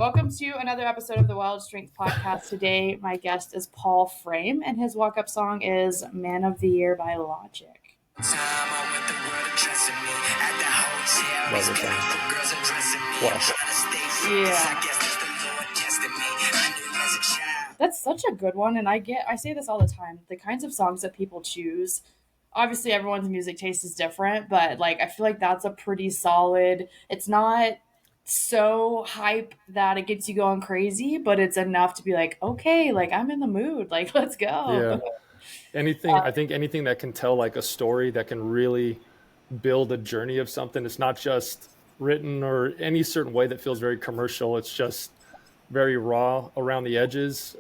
Welcome to another episode of the Wild Strength Podcast. Today, my guest is Paul Frame, and his walk-up song is Man of the Year by Logic. Love this song. Wow. Yeah. That's such a good one, and I say this all the time. The kinds of songs that people choose, obviously everyone's music taste is different, but like I feel like that's a pretty solid. It's not so hype that it gets you going crazy, but it's enough to be like, okay, like I'm in the mood, like let's go. Yeah. I think anything that can tell like a story that can really build a journey of something. It's not just written or any certain way that feels very commercial. It's just very raw around the edges.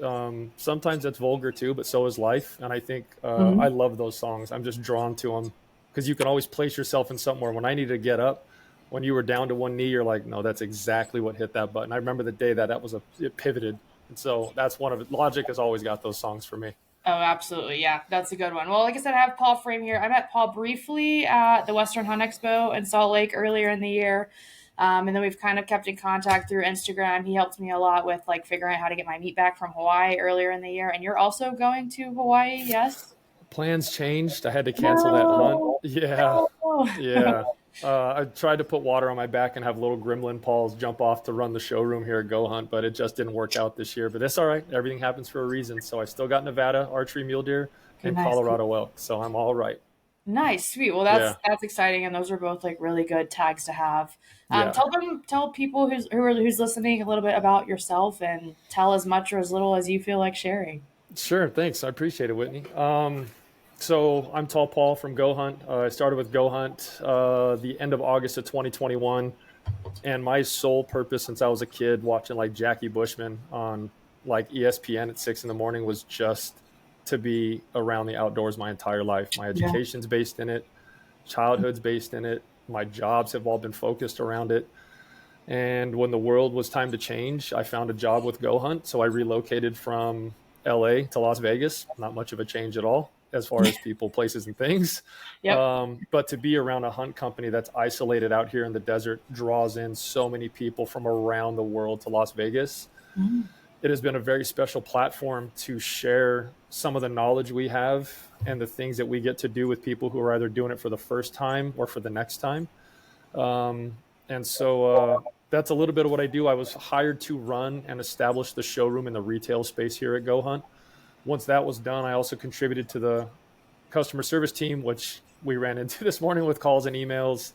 Sometimes that's vulgar too, but so is life. And I think I love those songs. I'm just drawn to them because you can always place yourself in somewhere. When I needed to get up, when you were down to one knee, you're like, no, that's exactly what hit that button. I remember the day it pivoted. And so that's one of it. Logic has always got those songs for me. Oh, absolutely. Yeah, that's a good one. Well, like I said, I have Paul Frame here. I met Paul briefly at the Western Hunt Expo in Salt Lake earlier in the year. And then we've kind of kept in contact through Instagram. He helped me a lot with like figuring out how to get my meat back from Hawaii earlier in the year. And you're also going to Hawaii, yes? Plans changed. I had to cancel that hunt. Yeah. Yeah. I tried to put water on my back and have little gremlin Pauls jump off to run the showroom here at Go Hunt, but it just didn't work out this year. But that's all right. Everything happens for a reason. So I still got Nevada archery mule deer and Nice. Colorado elk. So I'm all right. Nice, sweet. Well, that's exciting, and those are both like really good tags to have. Yeah. Tell people who's listening a little bit about yourself, and tell as much or as little as you feel like sharing. Sure. Thanks. I appreciate it, Whitney. So I'm Tall Paul from Go Hunt. I started with Go Hunt the end of August of 2021. And my sole purpose since I was a kid watching like Jackie Bushman on like ESPN at 6 a.m. was just to be around the outdoors my entire life. My education's based in it, childhood's based in it. My jobs have all been focused around it. And when the world was time to change, I found a job with Go Hunt. So I relocated from LA to Las Vegas. Not much of a change at all as far as people, places, and things. Yep. But to be around a hunt company that's isolated out here in the desert draws in so many people from around the world to Las Vegas. Mm-hmm. It has been a very special platform to share some of the knowledge we have and the things that we get to do with people who are either doing it for the first time or for the next time. And so that's a little bit of what I do. I was hired to run and establish the showroom in the retail space here at Go Hunt. Once that was done, I also contributed to the customer service team, which we ran into this morning with calls and emails.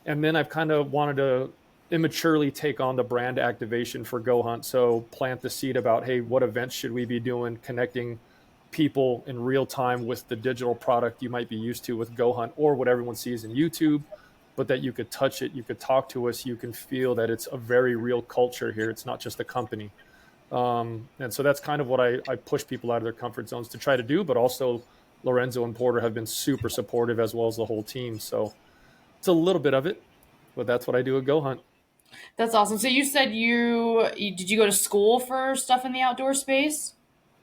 And then I've kind of wanted to immaturely take on the brand activation for Go Hunt. So plant the seed about, hey, what events should we be doing, connecting people in real time with the digital product you might be used to with Go Hunt or what everyone sees in YouTube, but that you could touch it, you could talk to us, you can feel that it's a very real culture here. It's not just a company. And so that's kind of what I push people out of their comfort zones to try to do, but also Lorenzo and Porter have been super supportive as well as the whole team. So it's a little bit of it, but that's what I do at Go Hunt. That's awesome. So you said did you go to school for stuff in the outdoor space?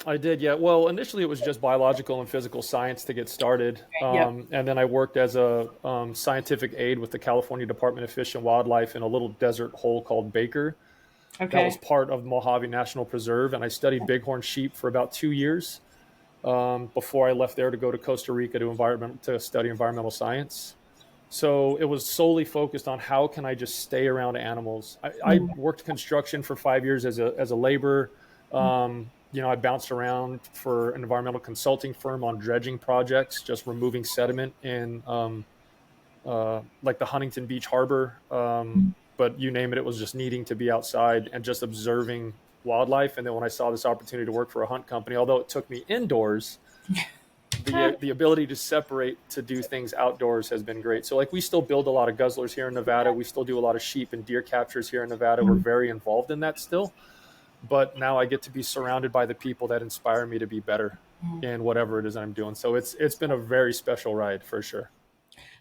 I did, yeah. Well, initially it was just biological and physical science to get started. Yep. And then I worked as a scientific aide with the California Department of Fish and Wildlife in a little desert hole called Baker. That was Okay. part of Mojave National Preserve. And I studied bighorn sheep for about 2 years before I left there to go to Costa Rica to study environmental science. So it was solely focused on how can I just stay around animals. I worked construction for 5 years as a laborer. I bounced around for an environmental consulting firm on dredging projects, just removing sediment in like the Huntington Beach Harbor. But you name it, it was just needing to be outside and just observing wildlife. And then when I saw this opportunity to work for a hunt company, although it took me indoors, the ability to separate to do things outdoors has been great. So like we still build a lot of guzzlers here in Nevada. We still do a lot of sheep and deer captures here in Nevada. We're very involved in that still. But now I get to be surrounded by the people that inspire me to be better in whatever it is I'm doing. So it's been a very special ride for sure.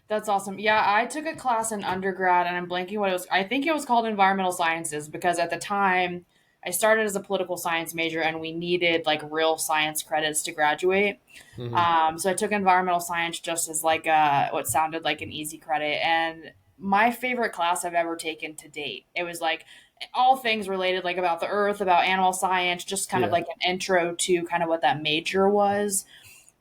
That's awesome. Yeah, I took a class in undergrad and I'm blanking what it was. I think it was called environmental sciences because at the time I started as a political science major and we needed like real science credits to graduate. Mm-hmm. So I took environmental science just as like what sounded like an easy credit. And my favorite class I've ever taken to date. It was like all things related, like about the earth, about animal science, just kind of Yeah. like an intro to kind of what that major was.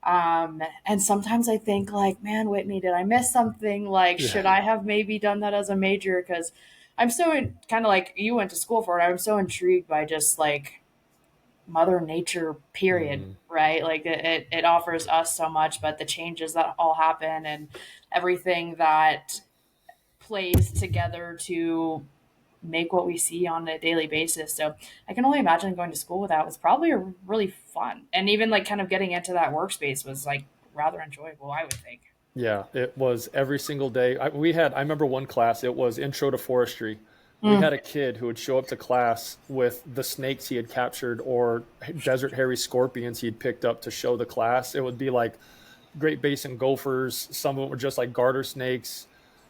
And sometimes I think like, man, Whitney, did I miss something? Like, Yeah. should I have maybe done that as a major? Because I'm so kind of like you went to school for it. I'm so intrigued by just like Mother Nature, period. Mhm. Right? Like it offers us so much, but the changes that all happen and everything that plays together to make what we see on a daily basis. So I can only imagine going to school with that was probably really fun. And even like kind of getting into that workspace was like rather enjoyable, I would think. Yeah, it was every single day. I remember one class, it was Intro to Forestry. We Mm. had a kid who would show up to class with the snakes he had captured or desert hairy scorpions he'd picked up to show the class. It would be like Great Basin gophers. Some of them were just like garter snakes.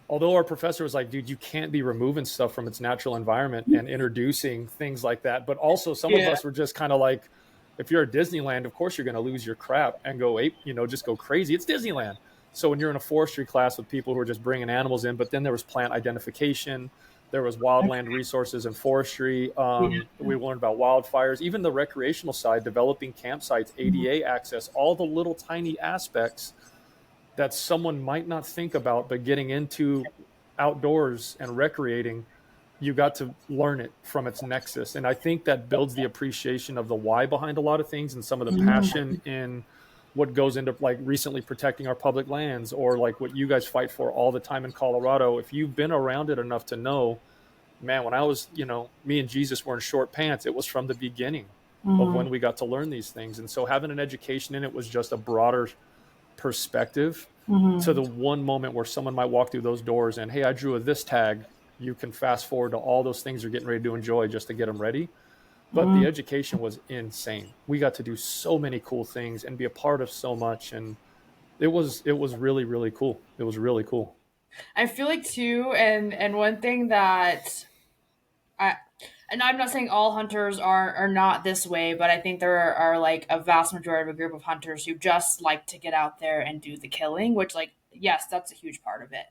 Although our professor was like, dude, you can't be removing stuff from its natural environment and introducing things like that. But also, some of Yeah. us were just kind of like, if you're at Disneyland, of course you're going to lose your crap and go ape, just go crazy. It's Disneyland. So when you're in a forestry class with people who are just bringing animals in, but then there was plant identification, there was wildland resources and forestry. Yeah. We learned about wildfires, even the recreational side, developing campsites, ADA access, all the little tiny aspects that someone might not think about, but getting into outdoors and recreating, you got to learn it from its nexus. And I think that builds the appreciation of the why behind a lot of things and some of the passion in what goes into like recently protecting our public lands or like what you guys fight for all the time in Colorado. If you've been around it enough to know, man, when I was, me and Jesus were in short pants, it was from the beginning of Mm-hmm. when we got to learn these things. And so having an education in it was just a broader perspective to Mm-hmm. the one moment where someone might walk through those doors and, hey, I drew a this tag. You can fast forward to all those things you're getting ready to enjoy just to get them ready. But the Mm-hmm. education was insane. We got to do so many cool things and be a part of so much. And it was really, really cool. It was really cool. I feel like too, and one thing that I and I'm not saying all hunters are not this way, but I think there are like a vast majority of a group of hunters who just like to get out there and do the killing, which like yes, that's a huge part of it.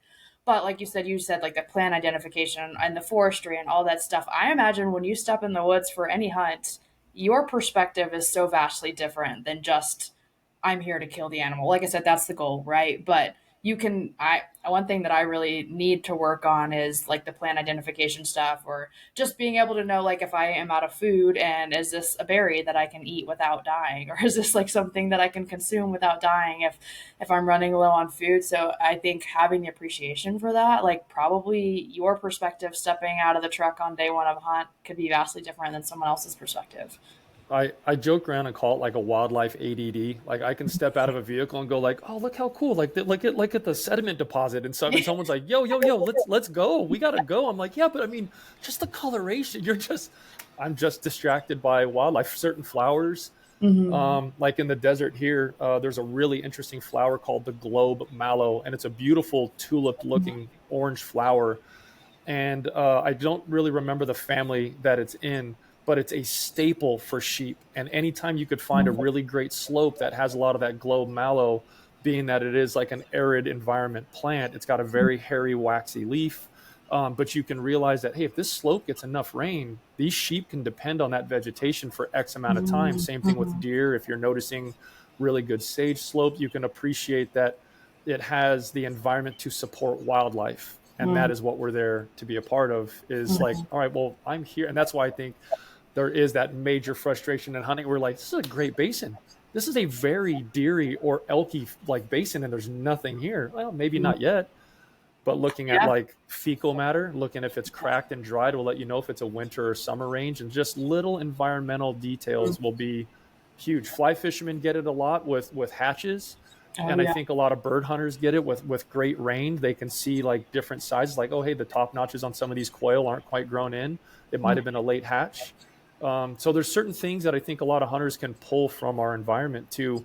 But like you said like the plant identification and the forestry and all that stuff. I imagine when you step in the woods for any hunt, your perspective is so vastly different than just I'm here to kill the animal. Like I said, that's the goal, right? But you can I one thing that I really need to work on is like the plant identification stuff or just being able to know like if I am out of food and is this a berry that I can eat without dying or is this like something that I can consume without dying if I'm running low on food. So I think having the appreciation for that, like probably your perspective stepping out of the truck on day one of a hunt could be vastly different than someone else's perspective. I joke around and call it like a wildlife ADD. Like I can step out of a vehicle and go like, oh look how cool! Like look at the sediment deposit, and someone's like, yo, let's go. We gotta go. I'm like, yeah, but I mean, just the coloration. I'm just distracted by wildlife. Certain flowers, Mm-hmm. like in the desert here, there's a really interesting flower called the globe mallow, and it's a beautiful tulip-looking orange flower and I don't really remember the family that it's in, but it's a staple for sheep. And anytime you could find a really great slope that has a lot of that globe mallow, being that it is like an arid environment plant, it's got a very hairy, waxy leaf. But you can realize that, hey, if this slope gets enough rain, these sheep can depend on that vegetation for X amount of time. Same thing with Mm-hmm. deer. If you're noticing really good sage slope, you can appreciate that it has the environment to support wildlife, and that is what we're there to be a part of. Is like, all right, well, I'm here. And that's why I think there is that major frustration in hunting. We're like, this is a great basin, this is a very deery or elky like basin, and there's nothing here. Well, maybe not yet, but looking at Yeah. like fecal matter, looking if it's cracked and dried will let you know if it's a winter or summer range, and just little environmental details will be huge. Fly fishermen get it a lot with hatches, Oh and I yeah. think a lot of bird hunters get it with great range. They can see like different sizes, like, oh hey, the top notches on some of these quail aren't quite grown in, it might have been a late hatch. So there's certain things that I think a lot of hunters can pull from our environment to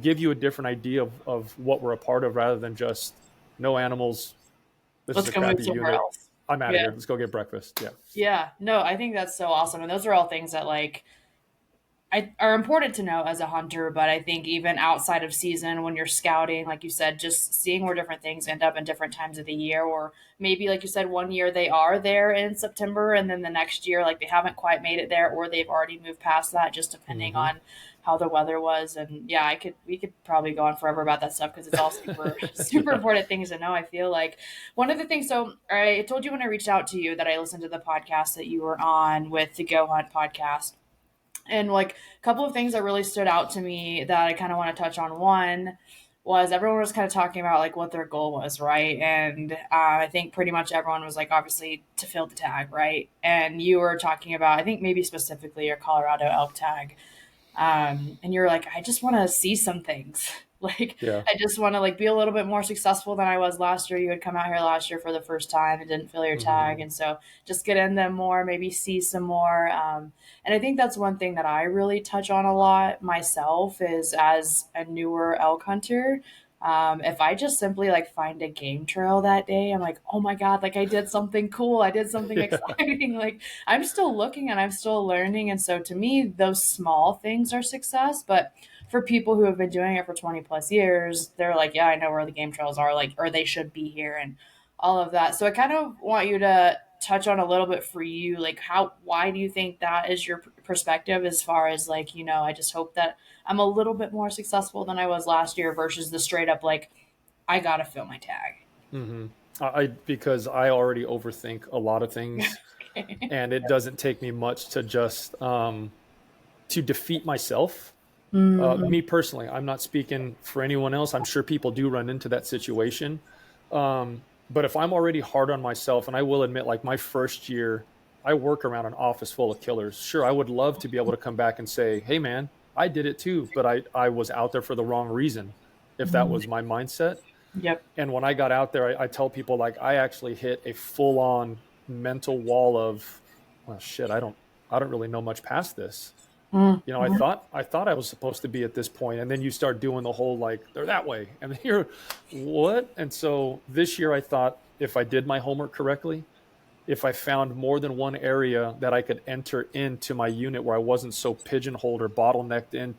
give you a different idea of what we're a part of, rather than just no animals, this is Let's a go move crappy somewhere unit, else. I'm out of Yeah. here, let's go get breakfast. Yeah. Yeah. No, I think that's so awesome. And those are all things that like are important to know as a hunter, but I think even outside of season when you're scouting, like you said, just seeing where different things end up in different times of the year, or maybe like you said, one year they are there in September and then the next year like they haven't quite made it there or they've already moved past that, just depending Mm-hmm. on how the weather was. And yeah, we could probably go on forever about that stuff because it's all super super Yeah. important things to know. I feel like one of the things, so I told you when I reached out to you that I listened to the podcast that you were on with the Go Hunt podcast, and like a couple of things that really stood out to me that I kind of want to touch on. One was everyone was kind of talking about like what their goal was, right? And I think pretty much everyone was like obviously to fill the tag, right? And you were talking about, I think maybe specifically your Colorado elk tag, and you're like, I just want to see some things. Like, Yeah. I just want to like be a little bit more successful than I was last year. You had come out here last year for the first time and didn't fill your tag, Mm-hmm. and so just get in them more, maybe see some more. And I think that's one thing that I really touch on a lot myself is as a newer elk hunter. If I just simply like find a game trail that day, I'm like, oh my God, like I did something cool. I did something Yeah. exciting. Like I'm still looking and I'm still learning. And so to me, those small things are success. But for people who have been doing it for 20 plus years, they're like, yeah, I know where the game trails are, like, or they should be here and all of that. So I kind of want you to touch on a little bit for you, like why do you think that is your perspective as far as like, I just hope that I'm a little bit more successful than I was last year versus the straight up, like, I got to fill my tag. Mm-hmm. Because I already overthink a lot of things, Okay. and it doesn't take me much to just to defeat myself. Mm-hmm. Me personally, I'm not speaking for anyone else. I'm sure people do run into that situation. But if I'm already hard on myself, and I will admit, like my first year, I work around an office full of killers. Sure, I would love to be able to come back and say, hey, man, I did it too, but I was out there for the wrong reason, if that was my mindset. Yep. And when I got out there, I tell people, like, I actually hit a full on mental wall of, well, shit, I don't really know much past this. You know, Mm-hmm. I thought I was supposed to be at this point, and then you start doing the whole like they're that way, and then you're what? And so this year I thought if I did my homework correctly, if I found more than one area that I could enter into my unit where I wasn't so pigeonholed or bottlenecked in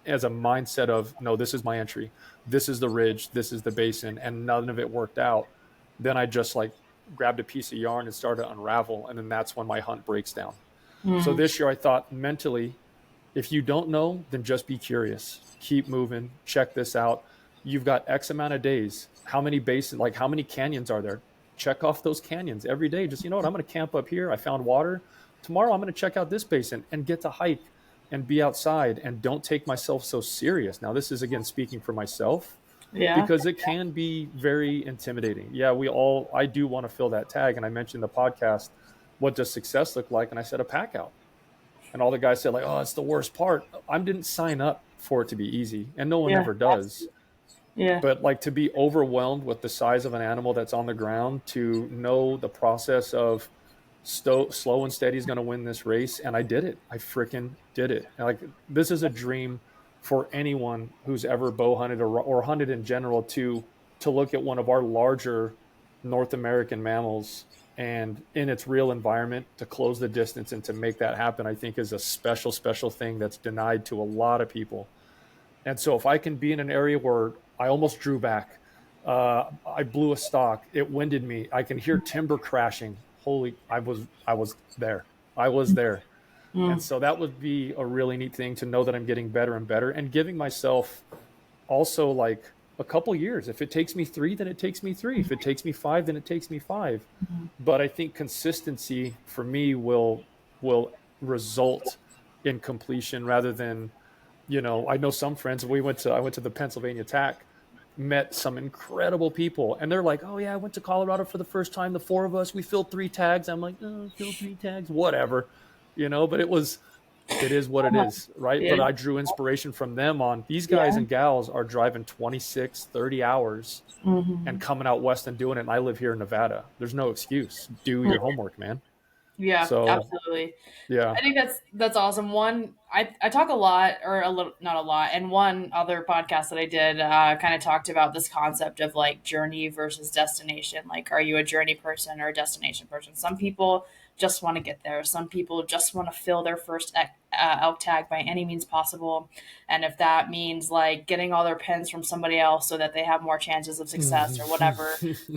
as a mindset of no, this is my entry, this is the ridge, this is the basin, and none of it worked out, then I just like grabbed a piece of yarn and started to unravel, and then that's when my hunt breaks down. So Mm-hmm. this year I thought mentally, if you don't know, then just be curious. Keep moving. Check this out. You've got X amount of days. How many basins, like how many canyons are there? Check off those canyons every day. Just, you know what? I'm going to camp up here. I found water. Tomorrow I'm going to check out this basin and get to hike and be outside and don't take myself so serious. Now, this is again speaking for myself Yeah. because it can be very intimidating. Yeah, I do want to fill that tag. And I mentioned the podcast, what does success look like? And I said a pack out, and all the guys said like, oh, it's the worst part. I didn't sign up for it to be easy, and no one Yeah. ever does. Yeah. But like to be overwhelmed with the size of an animal that's on the ground, to know the process of slow and steady is going to win this race, and I did it. I freaking did it. And like this is a dream for anyone who's ever bow hunted or hunted in general to look at one of our larger North American mammals and in its real environment to close the distance and to make that happen. I think is a special, special thing that's denied to a lot of people. And so if I can be in an area where I almost drew back, I blew a stock, it winded me, I can hear timber crashing. Holy, I was there. I was there. And Mm. so that would be a really neat thing to know that I'm getting better and better and giving myself also like a couple years. If it takes me 3, then it takes me 3. If it takes me 5, then it takes me 5. But I think consistency for me will result in completion rather than, I know some friends. I went to the Pennsylvania TAC, met some incredible people, and they're like, oh yeah, I went to Colorado for the first time, the 4 of us, we filled 3 tags. I'm like, oh, fill 3 tags, whatever, but it is what it is, right? Yeah. But I drew inspiration from them on these guys Yeah. and gals are driving 26, 30 hours Mm-hmm. and coming out west and doing it, and I live here in Nevada. There's no excuse. Do your homework, man. Yeah, So absolutely. yeah. I think that's awesome. One, I talk a lot, or a little, not a lot. And one other podcast that I did kind of talked about this concept of like journey versus destination. Like, are you a journey person or a destination person? Some people just want to get there. Some people just want to fill their first elk tag by any means possible. And if that means like getting all their pins from somebody else so that they have more chances of success or whatever,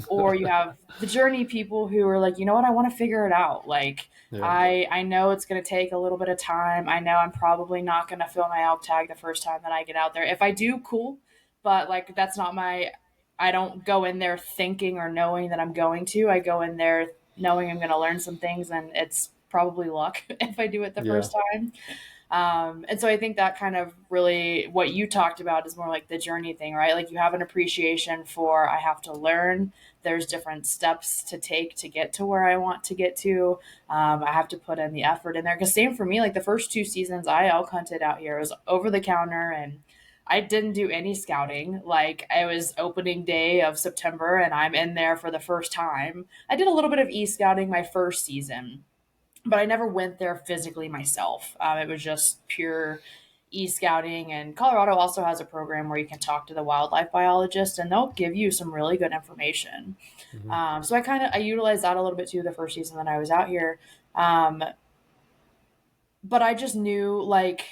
or you have the journey people who are like, you know what, I want to figure it out. Like, Yeah. I know it's going to take a little bit of time. I know I'm probably not going to fill my elk tag the first time that I get out there. If I do, cool. But like, that's not my, I don't go in there thinking or knowing that I'm going to. I go in there knowing I'm going to learn some things, and it's probably luck if I do it the Yeah. first time. And so I think that kind of really what you talked about is more like the journey thing, right? Like you have an appreciation for I have to learn. There's different steps to take to get to where I want to get to. I have to put in the effort in there. Because same for me, like the first 2 seasons I elk hunted out here, it was over the counter and I didn't do any scouting. Like I was opening day of September and I'm in there for the first time. I did a little bit of e-scouting my first season, but I never went there physically myself. It was just pure e-scouting. And Colorado also has a program where you can talk to the wildlife biologist, and they'll give you some really good information. Hmm. So I utilized that a little bit too the first season that I was out here. Um, but I just knew like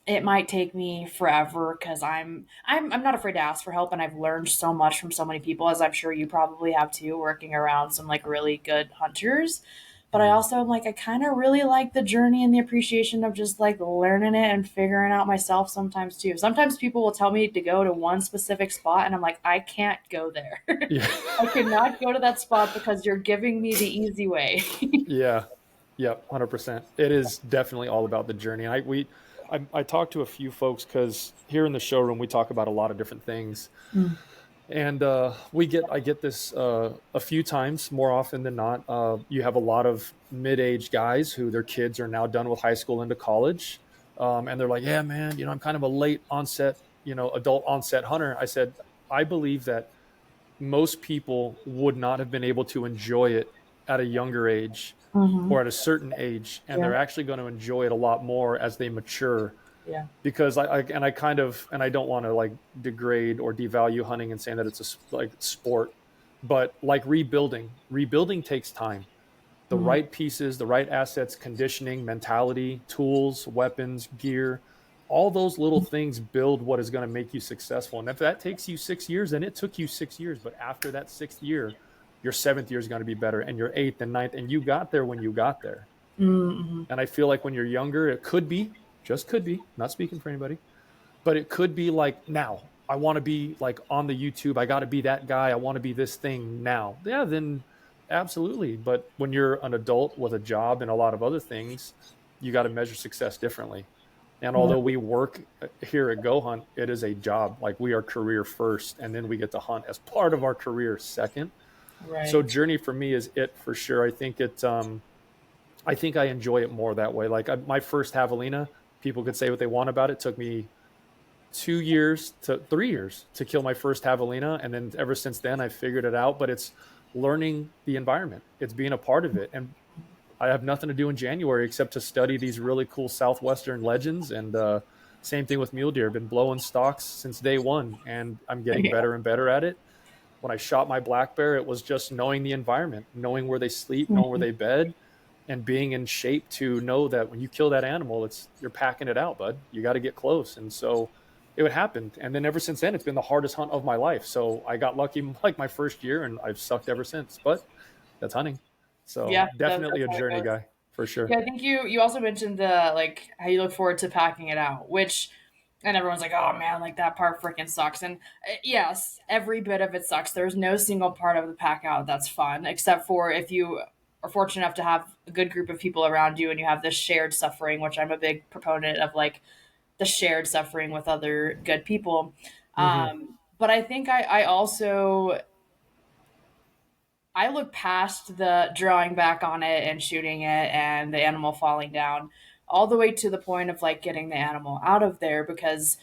it might take me forever because I'm not afraid to ask for help, and I've learned so much from so many people, as I'm sure you probably have too, working around some like really good hunters. But I Hmm. also am like I kind of really like the journey and the appreciation of just like learning it and figuring out myself sometimes too. Sometimes people will tell me to go to one specific spot and I'm like I can't go there. Yeah. I cannot go to that spot because you're giving me the easy way. Yeah. Yep. 100%. It is definitely all about the journey. I talked to a few folks because here in the showroom we talk about a lot of different things, Mm. and I get this a few times more often than not. You have a lot of mid-aged guys who their kids are now done with high school into college, and they're like, "Yeah, man, I'm kind of a late onset, adult onset hunter." I said, I believe that most people would not have been able to enjoy it at a younger age Hmm. or at a certain age, and Yeah, they're actually going to enjoy it a lot more as they mature. yeah. Because I kind of, and I don't want to like degrade or devalue hunting and saying that it's like sport, but like rebuilding takes time. The Mm. right pieces, the right assets, conditioning, mentality, tools, weapons, gear, all those little things build what is going to make you successful. And if that takes you 6 years, then it took you 6 years. But after that sixth year, your seventh year is going to be better, and your eighth and ninth, and you got there when you got there. Mm-hmm. And I feel like when you're younger, it could be, just could be, not speaking for anybody, but it could be like now. I want to be like on the YouTube. I got to be that guy. I want to be this thing now. Yeah, then absolutely. But when you're an adult with a job and a lot of other things, you got to measure success differently. And Yeah. although we work here at Go Hunt, it is a job. Like we are career first, and then we get to hunt as part of our career second. So Right. journey for me is it for sure. I think I enjoy it more that way. Like my first javelina, people could say what they want about it. Took me 2 years to 3 years to kill my first javelina, and then ever since then I figured it out. But it's learning the environment. It's being a part of it, and I have nothing to do in January except to study these really cool southwestern legends. And same thing with mule deer. Been blowing stalks since day one, and I'm getting Yeah. better and better at it. When I shot my black bear, it was just knowing the environment, knowing where they sleep, knowing where Mhm. they bed, and being in shape to know that when you kill that animal, it's you're packing it out, bud. You got to get close. And so it would happen. And then ever since then, it's been the hardest hunt of my life. So I got lucky like my first year, and I've sucked ever since. But that's hunting. So Yeah, definitely that's a how it journey goes. guy for sure. Yeah, I think you also mentioned the like how you look forward to packing it out, which and everyone's like, "Oh man, like that part freaking sucks." And yes, every bit of it sucks. There's no single part of the pack out that's fun, except for if you are fortunate enough to have a good group of people around you and you have this shared suffering, which I'm a big proponent of, like the shared suffering with other good people. Hmm. But I think I also I look past the drawing back on it and shooting it and the animal falling down all the way to the point of like getting the animal out of there, because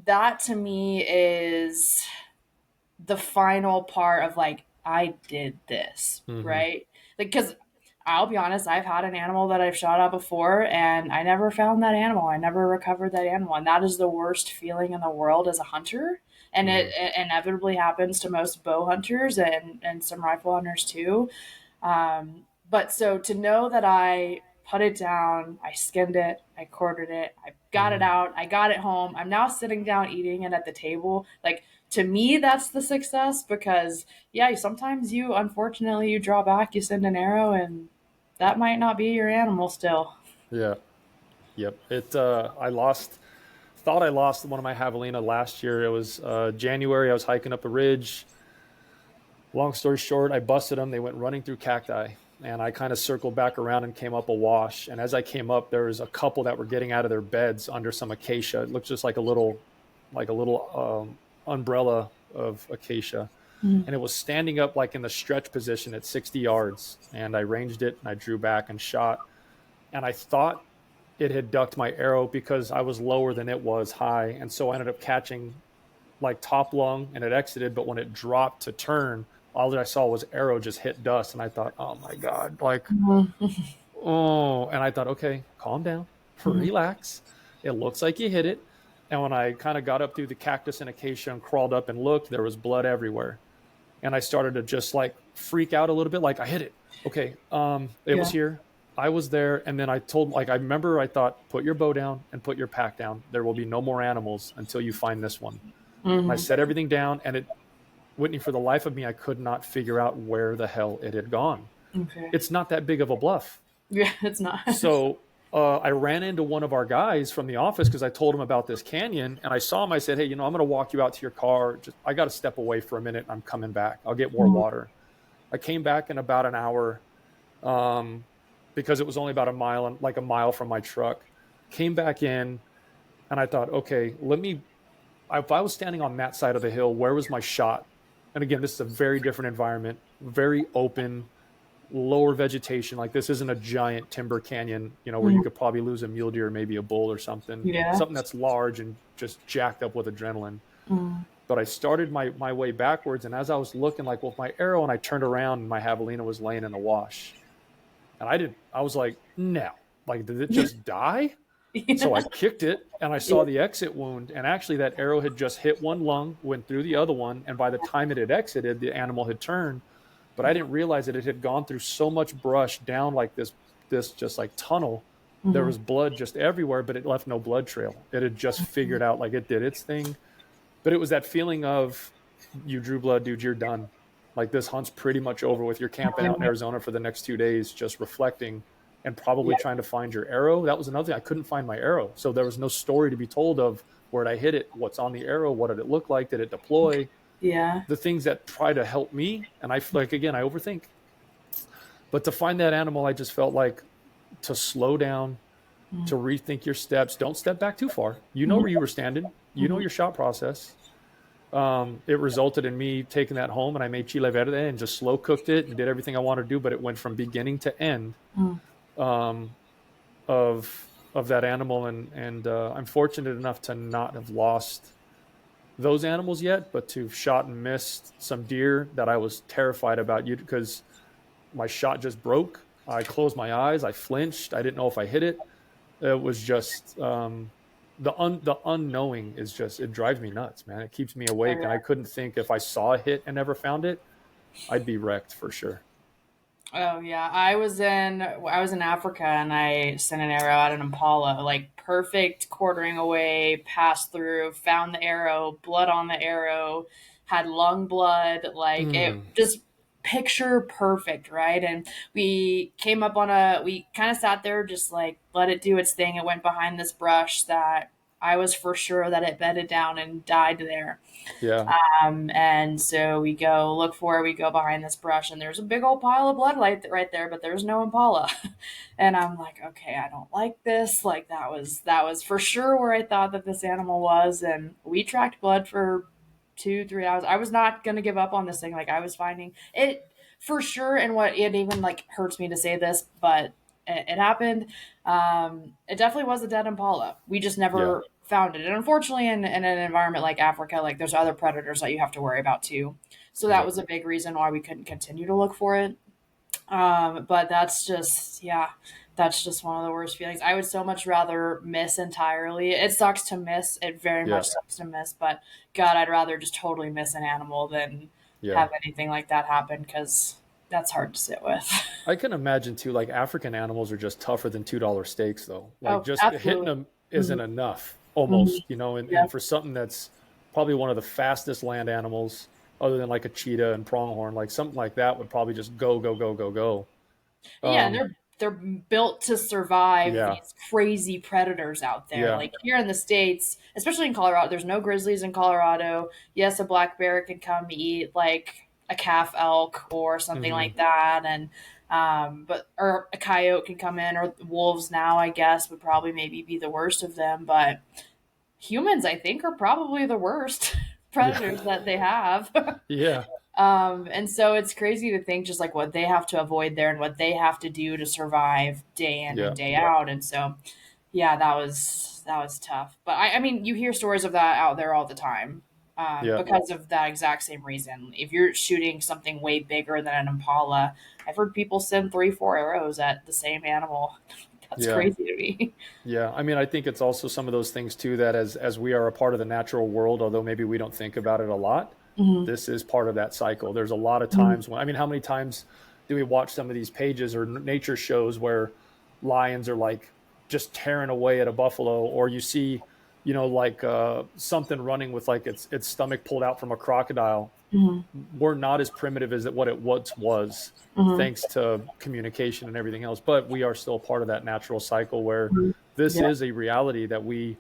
that to me is the final part of like I did this, Hmm. right? Like cuz I'll be honest, I've had an animal that I've shot at before and I never found that animal. I never recovered that animal. And that is the worst feeling in the world as a hunter. And Hmm. it inevitably happens to most bow hunters and some rifle hunters too. Um, But so to know that I put it down, I skinned it, I quartered it, I got it Mm. out, I got it home. I'm now sitting down eating it at the table. Like to me, that's the success because yeah, sometimes you unfortunately you draw back, you send an arrow, and that might not be your animal still. Yeah. Yep. I lost, thought I lost one of my javelina last year. It was January. I was hiking up a ridge. Long story short, I busted them. They went running through cacti, and I kind of circled back around and came up a wash. And as I came up, there was a couple that were getting out of their beds under some acacia. It looked just like a little umbrella of acacia, and it was standing up like in the stretch position at 60 yards. And I ranged it and I drew back and shot. And I thought it had ducked my arrow because I was lower than it was high, and so I ended up catching like top lung and it exited, but when it dropped to turn, all that I saw was arrow just hit dust, and I thought, oh my god, like, oh, and I thought, okay, calm down, relax. It looks like you hit it. And when I kind of got up through the cactus and acacia and crawled up and looked, there was blood everywhere, and I started to just like freak out a little bit, like I hit it. Okay, it was Yeah. here. I was there, and then I told, like, I remember I thought, put your bow down and put your pack down. There will be no more animals until you find this one. And I Mm-hmm. set everything down, and Whitney, for the life of me, I could not figure out where the hell it had gone. Okay. It's not that big of a bluff. Yeah, it's not. So I ran into one of our guys from the office because I told him about this canyon, and I saw him. I said, hey, I'm going to walk you out to your car. Just I got to step away for a minute. I'm coming back. I'll get more water. I came back in about an hour, um, because it was only about like a mile from my truck. Came back in, and I thought, okay, if I was standing on that side of the hill, where was my shot? And again, this is a very different environment, very open, lower vegetation. Like this isn't a giant timber canyon, where you could probably lose a mule deer, maybe a bull or something, Yeah. something that's large and just jacked up with adrenaline. Mm. But I started my way backwards, and as I was looking, like with my arrow, and I turned around, and my javelina was laying in a wash, and I was like, no, like did it just die? So I Yeah. kicked it, and I saw the exit wound, and actually that arrow had just hit one lung, went through the other one, and by the time it had exited, the animal had turned. But I didn't realize that it had gone through so much brush down like this just like tunnel. There Mhm. was blood just everywhere, but it left no blood trail. It had just figured out, like, it did its thing. But it was that feeling of, you drew blood, dude, you're done. Like this hunt's pretty much over with. You're camping out in Arizona for the next 2 days, just reflecting and probably Yeah. trying to find your arrow. That was another thing. I couldn't find my arrow. So there was no story to be told of where did I hit it, what's on the arrow, what did it look like, did it deploy, Yeah. the things that try to help me. And I, like, again, I overthink. But to find that animal, I just felt like to slow down, to rethink your steps. Don't step back too far. You know where you were standing. You know Mhm. your shot process. It resulted in me taking that home, and I made chile verde and just slow cooked it and did everything I wanted to do. But it went from beginning to end, Mm. um, of that animal, and I'm fortunate enough to not have lost those animals yet, but to have shot and missed some deer that I was terrified about, you because my shot just broke. I closed my eyes. I flinched. I didn't know if I hit it. It was just, the unknowing is just, it drives me nuts, man. It keeps me Oh, awake, and yeah. I couldn't think, if I saw a hit and never found it, I'd be wrecked for sure. Oh yeah, I was in Africa and I sent an arrow at an impala, like perfect quartering away, passed through, found the arrow, blood on the arrow, had lung blood, like it Mm, just picture perfect, right? And we kind of sat there, just like let it do its thing. It went behind this brush that I was for sure that it bedded down and died there. yeah, And so we go look for it. We go behind this brush, and there's a big old pile of blood right there, but there's no impala. And I'm like, okay, I don't like this. Like that was for sure where I thought that this animal was. And we tracked blood for 2, 3 hours. I was not gonna give up on this thing. Like I was finding it for sure. And what it even like hurts me to say this, but it happened. It definitely was a dead impala. We just yeah, never found it. And unfortunately, in an environment like Africa, like there's other predators that you have to worry about too. So that yep, was a big reason why we couldn't continue to look for it. But that's just one of the worst feelings. I would so much rather miss entirely. It sucks to miss. It very yeah, much sucks to miss. But God, I'd rather just totally miss an animal than yeah. have anything like that happen. Because that's hard to sit with. I can imagine too, like African animals are just tougher than $2 steaks though. Like Oh, just hitting absolutely. them isn't Mhm. enough Mhm. almost, Yeah. and for something that's probably one of the fastest land animals other than like a cheetah and pronghorn, like something like that would probably just go, go, go, go, go. Yeah, and Um, they're built to survive yeah, these crazy predators out there. yeah, Like here in the States, especially in Colorado, there's no grizzlies in Colorado. Yes, a black bear can come eat like a calf elk or something hmm like that, and but or a coyote can come in, or wolves now, I guess, would probably maybe be the worst of them. But humans, I think, are probably the worst yeah, predators that they have. yeah, And so it's crazy to think just like what they have to avoid there and what they have to do to survive day in yeah, and day out. And so, yeah, that was tough. But I mean, you hear stories of that out there all the time, yeah, because of that exact same reason. If you're shooting something way bigger than an impala, I've heard people send 3, 4 arrows at the same animal. That's yeah. crazy to me. Yeah, I mean, I think it's also some of those things too that as we are a part of the natural world, although maybe we don't think about it a lot, Hmm. this is part of that cycle. There's a lot of times when, I mean, how many times do we watch some of these pages or nature shows where lions are like just tearing away at a buffalo, or you see, like something running with like its stomach pulled out from a crocodile. Hmm. We're not as primitive as what it once was, Hmm. thanks to communication and everything else. But we are still part of that natural cycle where this Yeah. is a reality that we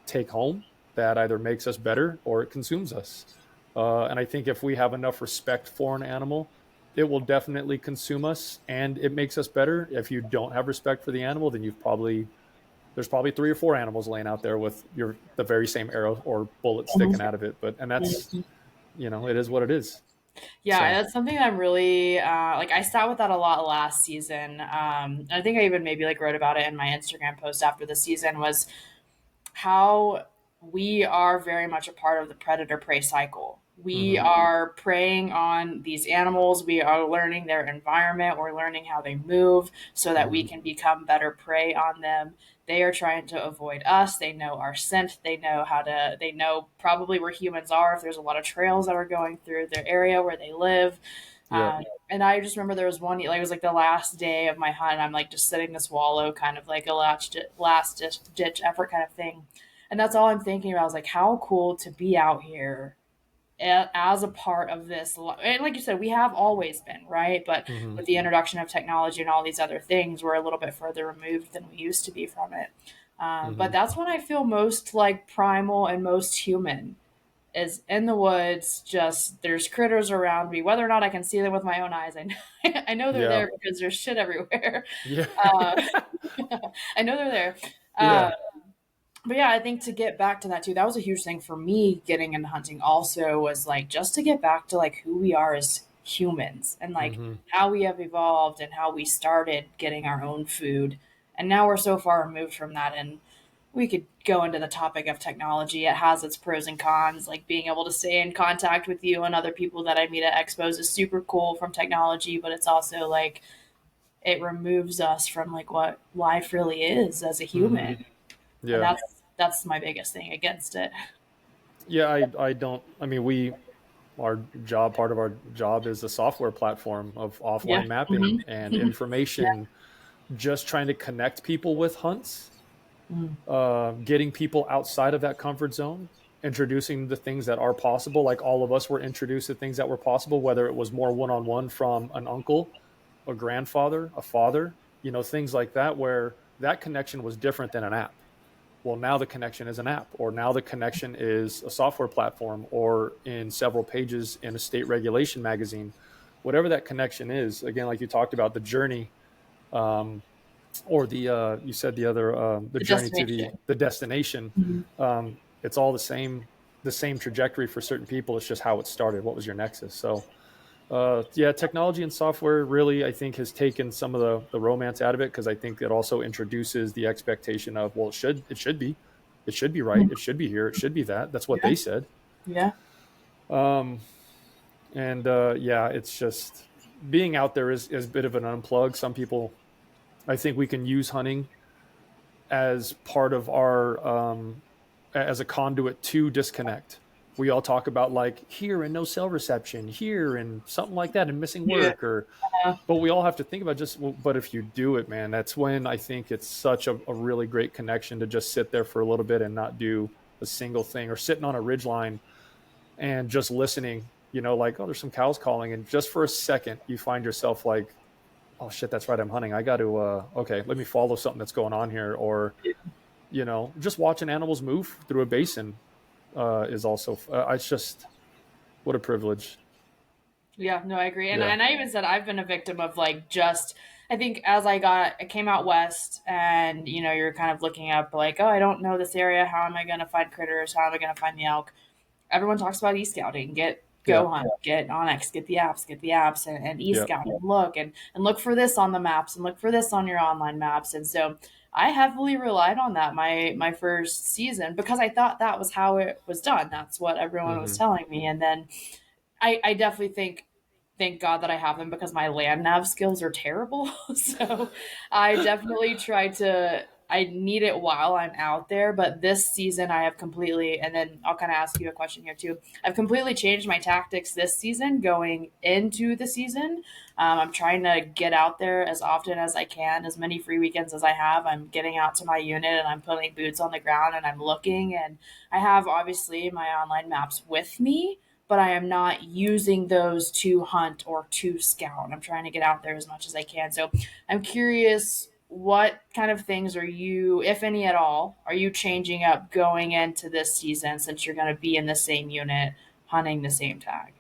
take home that either makes us better or it consumes us. And I think if we have enough respect for an animal, it will definitely consume us and it makes us better. If you don't have respect for the animal, then there's probably 3 or 4 animals laying out there with the very same arrow or bullet sticking out of it. And that's, Mhm. it is what it is. Yeah, So, that's something that I'm really like. I sat with that a lot last season. I think I even maybe like wrote about it in my Instagram post after the season was how we are very much a part of the predator prey cycle. We hmm are preying on these animals. We are learning their environment. We're learning how they move so that we hmm can become better prey on them. They are trying to avoid us. They know our scent. They know probably where humans are if there's a lot of trails that are going through their area where they live. yeah, And I just remember there was one, like, it was like the last day of my hunt. And I'm like just sitting this wallow, kind of like a last ditch effort kind of thing. And that's all I'm thinking about is like how cool to be out here as a part of this. And like you said, we have always been, right? But hmm with the introduction of technology and all these other things, we're a little bit further removed than we used to be from it. But hmm that's when I feel most like primal and most human is in the woods. Just there's critters around me, whether or not I can see them with my own eyes. I know, I know they're yeah, there because there's shit everywhere. yeah, Uh, I know they're there. Uh, yeah, but yeah, I think to get back to that too, that was a huge thing for me getting into hunting also was like just to get back to like who we are as humans and like hmm how we have evolved and how we started getting our own food. And now we're so far removed from that, and we could go into the topic of technology. It has its pros and cons. Like being able to stay in contact with you and other people that I meet at expos is super cool from technology, but it's also like it removes us from like what life really is as a hmm human. And yeah. that's my biggest thing against it. Yeah, I don't. I mean, our job, part of our job is a software platform of Yeah. offline Hmm. mapping and information, just trying to connect people with hunts, Mm. getting people outside of that comfort zone, introducing the things that are possible. Like all of us were introduced to things that were possible, whether it was more one on one from an uncle, a grandfather, a father, things like that, where that connection was different than an app. Well, now the connection is an app, or now the connection is a software platform, or in several pages in a state regulation magazine. Whatever that connection is, again, like you talked about the journey, um, or you said the other, the The journey to the destination. the destination. Mhm. It's all the same trajectory for certain people. It's just how it started. What was your nexus? So yeah, technology and software really, I think, has taken some of the romance out of it, because I think it also introduces the expectation of, well, it should be right, it should be here, it should be that. That's what Yeah. they said. Yeah. Um, and yeah, it's just being out there is a bit of an unplug. Some people, I think, we can use hunting as part of our as a conduit to disconnect. we all talk about like here and no cell reception here and something like that and missing Yeah. work, or but we all have to think about just, well, but if you do it, man, that's when I think it's such a really great connection to just sit there for a little bit and not do a single thing, or sitting on a ridge line and just listening, like, oh, there's some cows calling. And just for a second, you find yourself like, oh shit, that's right, I'm hunting. I got to, okay, let me follow something that's going on here. Or, just watching animals move through a basin is also, it's just, what a privilege. Yeah, no, I agree. And Yeah. and I even said I've been a victim of like just I think as I came out west and you're kind of looking up like, oh, I don't know this area, how am I gonna find critters? How am I gonna find the elk? Everyone talks about e-scouting. Get Yeah. Go Hunt, get Onyx, get the apps and Yeah. e-scout and look for this on the maps and look for this on your online maps. And so I heavily relied on that my first season because I thought that was how it was done. That's what everyone was Hmm. telling me. And then I definitely thank God that I have them because my land nav skills are terrible. So I definitely try to I need it while I'm out there, but this season I have completely and then I'll kind of ask you a question here too. I've completely changed my tactics this season going into the season. I'm trying to get out there as often as I can, as many free weekends as I have. I'm getting out to my unit and I'm putting boots on the ground and I'm looking and I have obviously my online maps with me, but I am not using those to hunt or to scout. I'm trying to get out there as much as I can. So I'm curious, what kind of things are you, if any at all, are you changing up going into this season since you're going to be in the same unit hunting the same tag?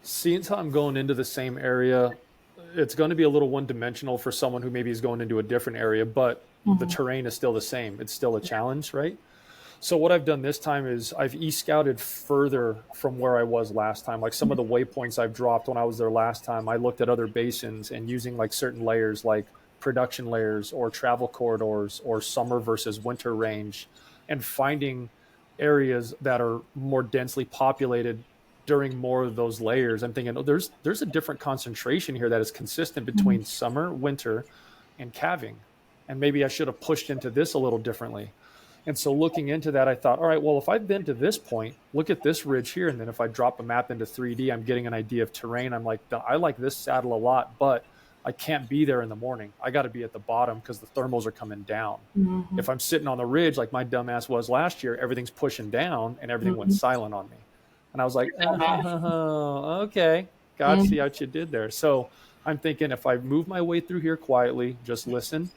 Since I'm going into the same area, it's going to be a little one dimensional for someone who maybe is going into a different area, but the Mm-hmm. terrain is still the same. It's still a challenge, right? So what I've done this time is I've e-scouted further from where I was last time. Like some of the waypoints I've dropped when I was there last time, I looked at other basins and using like certain layers, like production layers or travel corridors or summer versus winter range, and finding areas that are more densely populated during more of those layers. I'm thinking, oh, there's a different concentration here that is consistent between summer, winter, and calving. And maybe I should have pushed into this a little differently. And so looking into that, I thought, all right, well, if I've been to this point, look at this ridge here. And then if I drop a map into 3D, I'm getting an idea of terrain. I'm like, I like this saddle a lot, but I can't be there in the morning. I got to be at the bottom because the thermals are coming down. Mm-hmm. If I'm sitting on the ridge like my dumbass was last year, everything's pushing down and everything went silent on me. And I was like, oh, okay, God, see what you did there. So I'm thinking if I move my way through here quietly, just listen,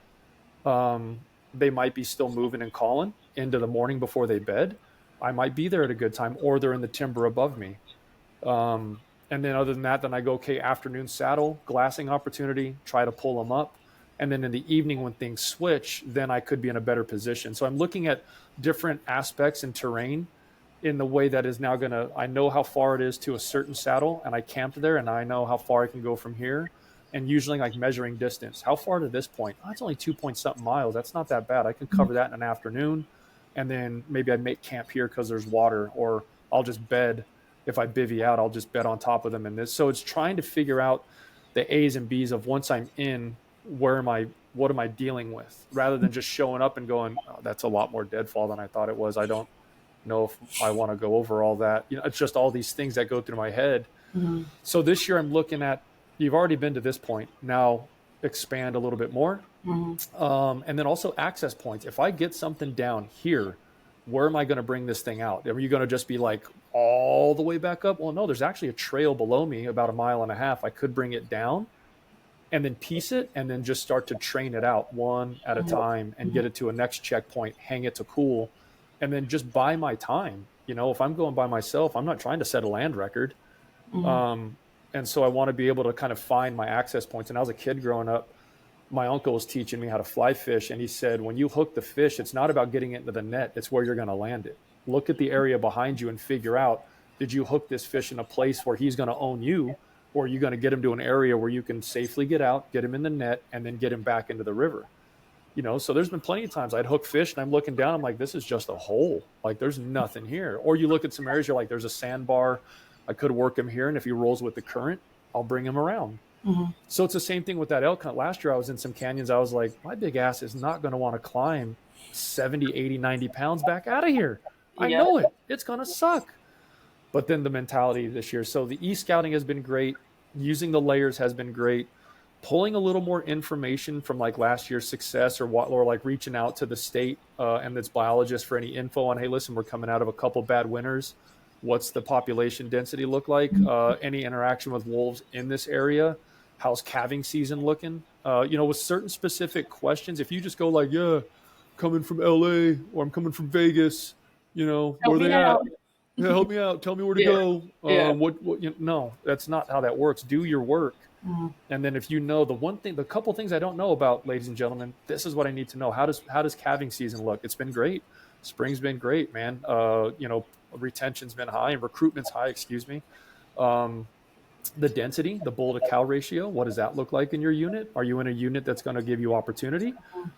they might be still moving and calling into the morning before they bed. I might be there at a good time, or they're in the timber above me. And then other than that, then I go, okay, afternoon saddle, glassing opportunity, try to pull them up. And then in the evening when things switch, then I could be in a better position. So I'm looking at different aspects in terrain in the way that is now going to, I know how far it is to a certain saddle and I camped there and I know how far I can go from here. And usually like measuring distance, how far to this point? Oh, it's only 2 point something miles. That's not that bad. I can cover that in an afternoon. And then maybe I'd make camp here because there's water, or I'll just bed. If I bivvy out, I'll just bed on top of them in this. So it's trying to figure out the A's and B's of once I'm in, what am I dealing with, rather than just showing up and going, oh, that's a lot more deadfall than I thought it was. I don't know if I want to go over all that. It's just all these things that go through my head. Mm-hmm. So this year I'm looking at, you've already been to this point. Now expand a little bit more. Mm-hmm. And then also access points. If I get something down here, where am I going to bring this thing out? Are you going to just be like all the way back up? Well, no, there's actually a trail below me about 1.5 miles. I could bring it down and then piece it and then just start to train it out one at a time and get it to a next checkpoint, hang it to cool, and then just buy my time. If I'm going by myself, I'm not trying to set a land record. And so I want to be able to kind of find my access points. And I was a kid growing up, my uncle was teaching me how to fly fish. And he said, when you hook the fish, it's not about getting it into the net. It's where you're going to land it. Look at the area behind you and figure out, did you hook this fish in a place where he's going to own you? Or are you going to get him to an area where you can safely get out, get him in the net, and then get him back into the river? So there's been plenty of times I'd hook fish and I'm looking down. I'm like, this is just a hole. Like there's nothing here. Or you look at some areas, you're like, there's a sandbar. I could work him here. And if he rolls with the current, I'll bring him around. So it's the same thing with that elk hunt. Last year I was in some canyons. I was like, my big ass is not going to want to climb 70, 80, 90 pounds back out of here. I Yeah. know it. It's going to suck. But then the mentality this year. So the e-scouting has been great. Using the layers has been great. Pulling a little more information from like last year's success, or like reaching out to the state and its biologists for any info on, hey, listen, we're coming out of a couple bad winters. What's the population density look like? Any interaction with wolves in this area? How's calving season looking? With certain specific questions, if you just go like, yeah, coming from LA or I'm coming from Vegas, Help where are me they at? out. Yeah, help me out. Tell me where to Yeah. go. Yeah. No, that's not how that works. Do your work. Mhm. And then if the couple things I don't know about, ladies and gentlemen, this is what I need to know. How does calving season look? It's been great. Spring's been great, man. Retention's been high and recruitment's high, excuse me. Um, the density, the bull to cow ratio, what does that look like in your unit? Are you in a unit that's going to give you opportunity?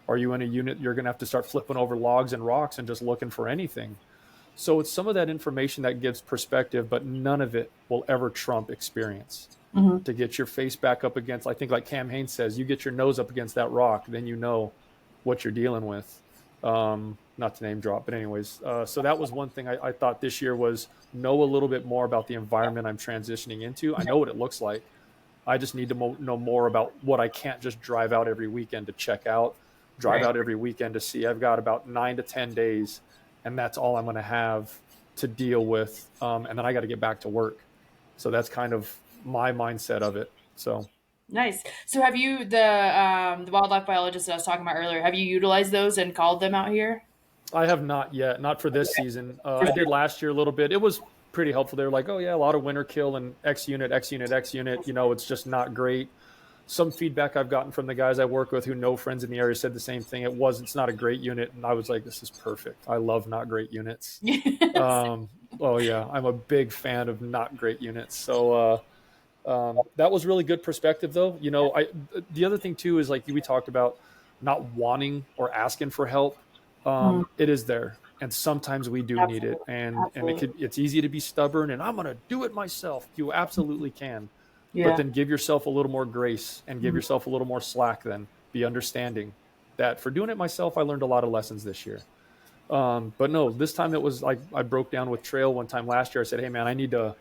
Are you in a unit you're going to have to start flipping over logs and rocks and just looking for anything? So it's some of that information that gives perspective, but none of it will ever trump experience. Mhm. To get your face back up against, I think like Cam Hanes says, you get your nose up against that rock, then you know what you're dealing with. Not to name drop, but anyways, so that was one thing I thought this year was know a little bit more about the environment I'm transitioning into. I know what it looks like. I just need to know more about what I can't just drive out every weekend to check out, drive Right. out every weekend to see. I've got about 9 to 10 days, and that's all I'm going to have to deal with. And then I got to get back to work. So that's kind of my mindset of it. So Nice. So have you the wildlife biologist that I was talking about earlier, have you utilized those and called them out here? I have not yet, not for this season. For I did sure. last year a little bit. It was pretty helpful. They were like, oh, yeah, a lot of winter kill and X unit, X unit, X unit. It's just not great. Some feedback I've gotten from the guys I work with who know friends in the area said the same thing. It's not a great unit. And I was like, this is perfect. I love not great units. Yes. Oh, yeah, I'm a big fan of not great units. So that was really good perspective, though. The other thing, too, is like we talked about not wanting or asking for help. Mhm. It is there. And sometimes we do need it. Absolutely. And Absolutely. it's easy to be stubborn and I'm going to do it myself. You absolutely can. But Yeah. then give yourself a little more grace and give Mhm. yourself a little more slack, then be understanding that for doing it myself, I learned a lot of lessons this year. But no, this time it was like I broke down with Trail one time last year. I said, hey, man, I need to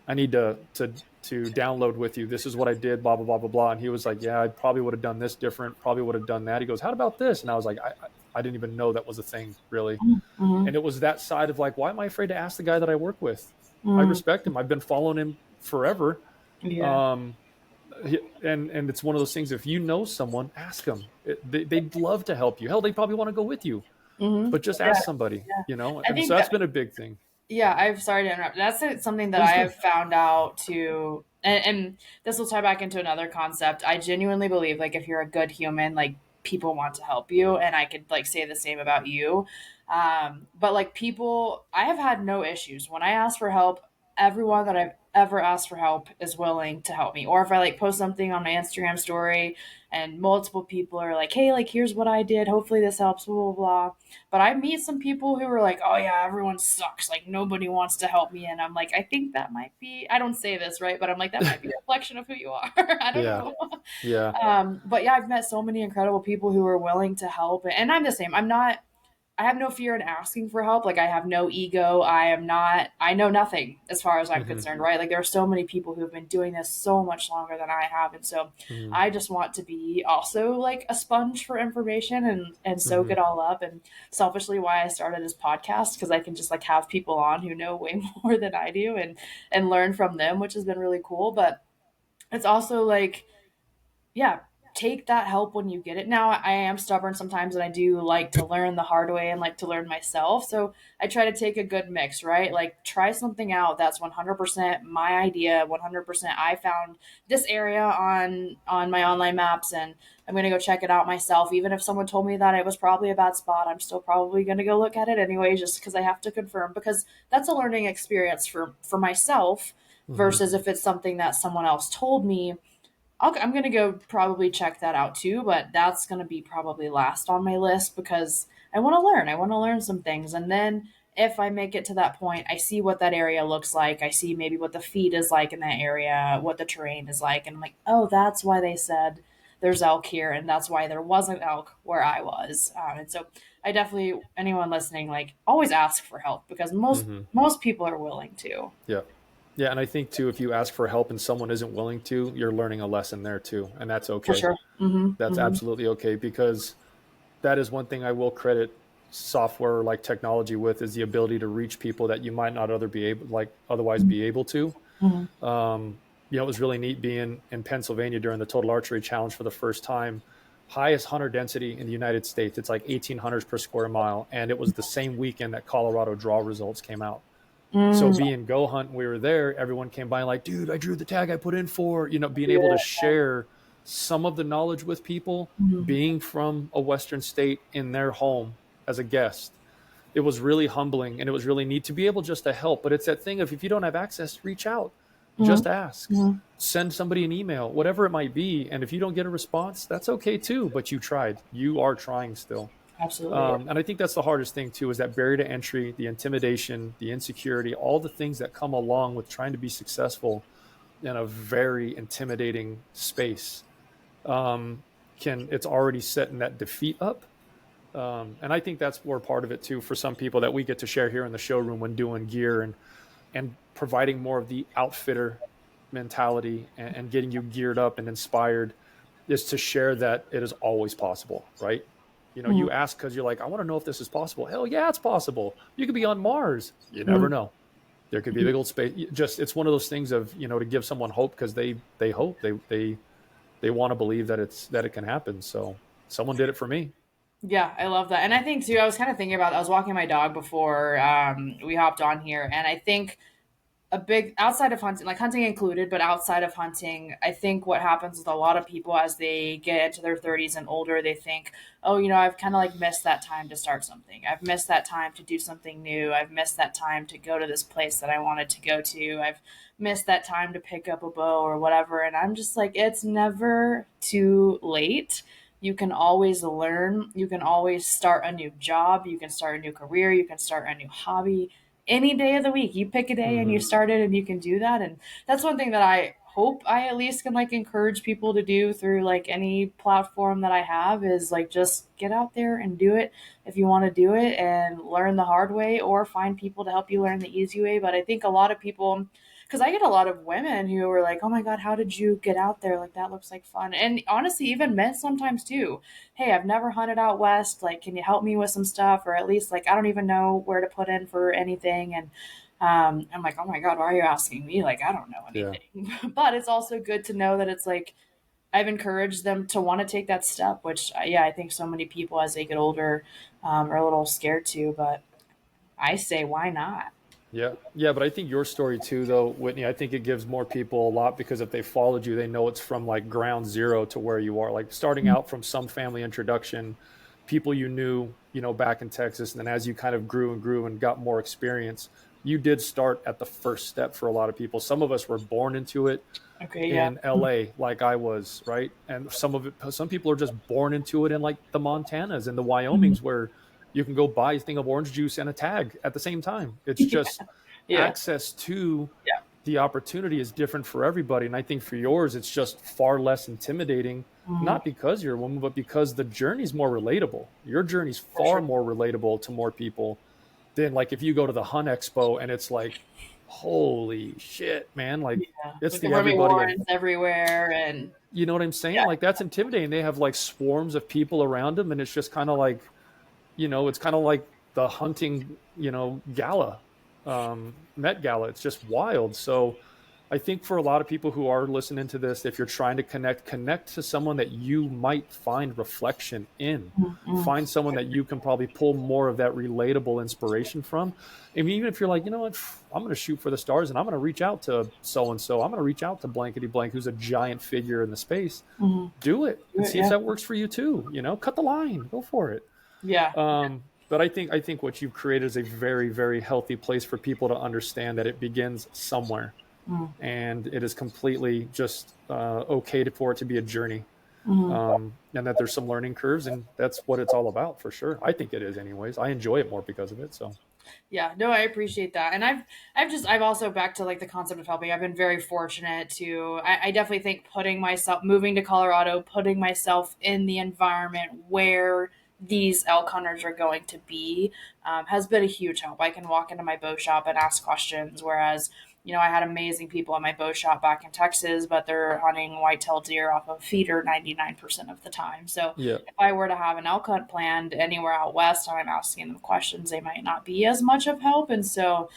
download with you. This is what I did, blah, blah, blah, blah, blah. And he was like, yeah, I probably would have done this different, probably would have done that. He goes, how about this? And I was like, I didn't even know that was a thing, really. Mhm. And it was that side of like, why am I afraid to ask the guy that I work with? I Mhm. respect him. I've been following him forever. Yeah. Um, and it's one of those things. If you know someone, ask them. They'd love to help you. Hell, they probably want to go with you, Mhm. but just Yeah. ask somebody. Yeah. I And so think that's that been a big thing. Yeah, I'm sorry to interrupt. That's something that Please I do. have found out too, and this will tie back into another concept. I genuinely believe, like, if you're a good human, like, people want to help you, and I could like say the same about you. But like people, I have had no issues when I ask for help. Everyone that I've ever asked for help is willing to help me. Or if I like post something on my Instagram story, and multiple people are like, "Hey, like, here's what I did. Hopefully this helps." Blah blah blah. But I meet some people who are like, oh yeah, everyone sucks. Like nobody wants to help me. And I'm like, I think that might be, I don't say this, right? But I'm like, that might be a reflection of who you are. I don't Yeah. know. Yeah. But yeah, I've met so many incredible people who are willing to help. And I'm the same. I have no fear in asking for help. Like I have no ego. I know nothing as far as I'm Hmm. concerned, right? Like there are so many people who've been doing this so much longer than I have. And so Hmm. I just want to be also like a sponge for information and soak Hmm. it all up. And selfishly why I started this podcast, because I can just like have people on who know way more than I do and learn from them, which has been really cool. But it's also like, yeah, take that help when you get it. Now, I am stubborn sometimes and I do like to learn the hard way and like to learn myself. So I try to take a good mix, right? Like try something out that's 100% my idea, 100% I found this area on my online maps and I'm going to go check it out myself. Even if someone told me that it was probably a bad spot, I'm still probably going to go look at it anyway just because I have to confirm, because that's a learning experience for myself Hmm. versus if it's something that someone else told me. I'm gonna go probably check that out too, but that's gonna be probably last on my list because I want to learn. I want to learn some things, and then if I make it to that point, I see what that area looks like. I see maybe what the feed is like in that area, what the terrain is like, and I'm like, oh, that's why they said there's elk here, and that's why there wasn't elk where I was. And so I definitely, anyone listening, like always ask for help because Hmm. most people are willing to. Yeah. Yeah. And I think too, if you ask for help and someone isn't willing to, you're learning a lesson there too. And that's For okay. sure. That's absolutely okay, because that is one thing I will credit software like technology with, is the ability to reach people that you might not otherwise be able to. Hmm. It was really neat being in Pennsylvania during the Total Archery Challenge for the first time. Highest hunter density in the United States. It's like 18 hunters per square mile. And it was the same weekend that Colorado draw results came out. So Mm. being Go Hunt, we were there, everyone came by like, dude, I drew the tag I put in for, being able to Yeah. share some of the knowledge with people, Mhm. being from a Western state in their home as a guest. It was really humbling, and it was really neat to be able just to help. But it's that thing of, if you don't have access, reach out, Mhm. just ask, Mhm. send somebody an email, whatever it might be. And if you don't get a response, that's okay too. But you tried, you are trying still. Absolutely. And I think that's the hardest thing too, is that barrier to entry, the intimidation, the insecurity, all the things that come along with trying to be successful in a very intimidating space. Um, it's already setting that defeat up. And I think that's where part of it too, for some people that we get to share here in the showroom when doing gear, and providing more of the outfitter mentality, and getting you geared up and inspired, is to share that it is always possible, right? Mhm. You ask because you're like, I want to know if this is possible. Hell yeah, it's possible. You could be on Mars. You never Mhm. know. There could be a big old space. Just, it's one of those things of, to give someone hope, because they hope, they want to believe that it can happen. So someone did it for me. Yeah, I love that. And I think too, I was kind of thinking about, I was walking my dog before we hopped on here. And I think a big, outside of hunting, like hunting included, but outside of hunting, I think what happens with a lot of people as they get into their 30s and older, they think, oh, I've kind of like missed that time to start something. I've missed that time to do something new. I've missed that time to go to this place that I wanted to go to. I've missed that time to pick up a bow or whatever. And I'm just like, it's never too late. You can always learn. You can always start a new job. You can start a new career. You can start a new hobby any day of the week. You pick a day and you Hmm. start it, and you can do that. And that's one thing that I hope I at least can like encourage people to do through like any platform that I have, is like just get out there and do it if you want to do it, and learn the hard way or find people to help you learn the easy way. But I think a lot of people, because I get a lot of women who are like, oh my God, how did you get out there? Like, that looks like fun. And honestly, even men sometimes too. Hey, I've never hunted out west. Like, can you help me with some stuff? Or at least, like, I don't even know where to put in for anything. And I'm like, oh my God, why are you asking me? Like, I don't know Yeah. anything. But it's also good to know that it's like, I've encouraged them to want to take that step, which, yeah, I think so many people as they get older are a little scared to. But I say, why not? Yeah. Yeah. But I think your story too, though, Whitney, I think it gives more people a lot, because if they followed you, they know it's from like ground zero to where you are, like starting out from some family introduction, people you knew, back in Texas. And then as you kind of grew and grew and got more experience, you did start at the first step for a lot of people. Some of us were born into it Okay, yeah. in LA, like I was, right? And some people are just born into it in like the Montanas and the Mhm. Wyomings, where you can go buy a thing of orange juice and a tag at the same time. It's Yeah. just Yeah. access to Yeah. the opportunity is different for everybody. And I think for yours, it's just far less intimidating, Mhm. not because you're a woman, but because the journey's more relatable. Your journey's For far sure. more relatable to more people than like if you go to the Hunt Expo and it's like, holy shit, man. Like, Yeah. it's With the the Remy everybody of, Warrens everywhere, and you know what I'm saying? yeah. Like, that's intimidating. They have like swarms of people around them, and it's just kind of like, it's kind of like the hunting, gala, Met Gala. It's just wild. So I think for a lot of people who are listening to this, if you're trying to connect to someone that you might find reflection in. Mhm. Find someone that you can probably pull more of that relatable inspiration from. I mean, even if you're like, you know what, I'm going to shoot for the stars and I'm going to reach out to so and so. I'm going to reach out to blankety blank, who's a giant figure in the space. Mhm. Do it Do and it, see if yeah. that works for you too. Cut the line, go for it. Yeah. But I think what you've created is a very, very healthy place for people to understand that it begins somewhere, Mhm. and it is completely just okay for it to be a journey, Mhm. and that there's some learning curves, and that's what it's all about for sure. I think it is, anyways. I enjoy it more because of it. So Yeah, no, I appreciate that. And I've also back to like the concept of helping. I've been very fortunate to, I definitely think moving to Colorado, putting myself in the environment where these elk hunters are going to be, has been a huge help. I can walk into my bow shop and ask questions, whereas, I had amazing people at my bow shop back in Texas, but they're hunting whitetail deer off of feeder 99% of the time. So Yeah. if I were to have an elk hunt planned anywhere out west and I'm asking them questions, they might not be as much of help. And so,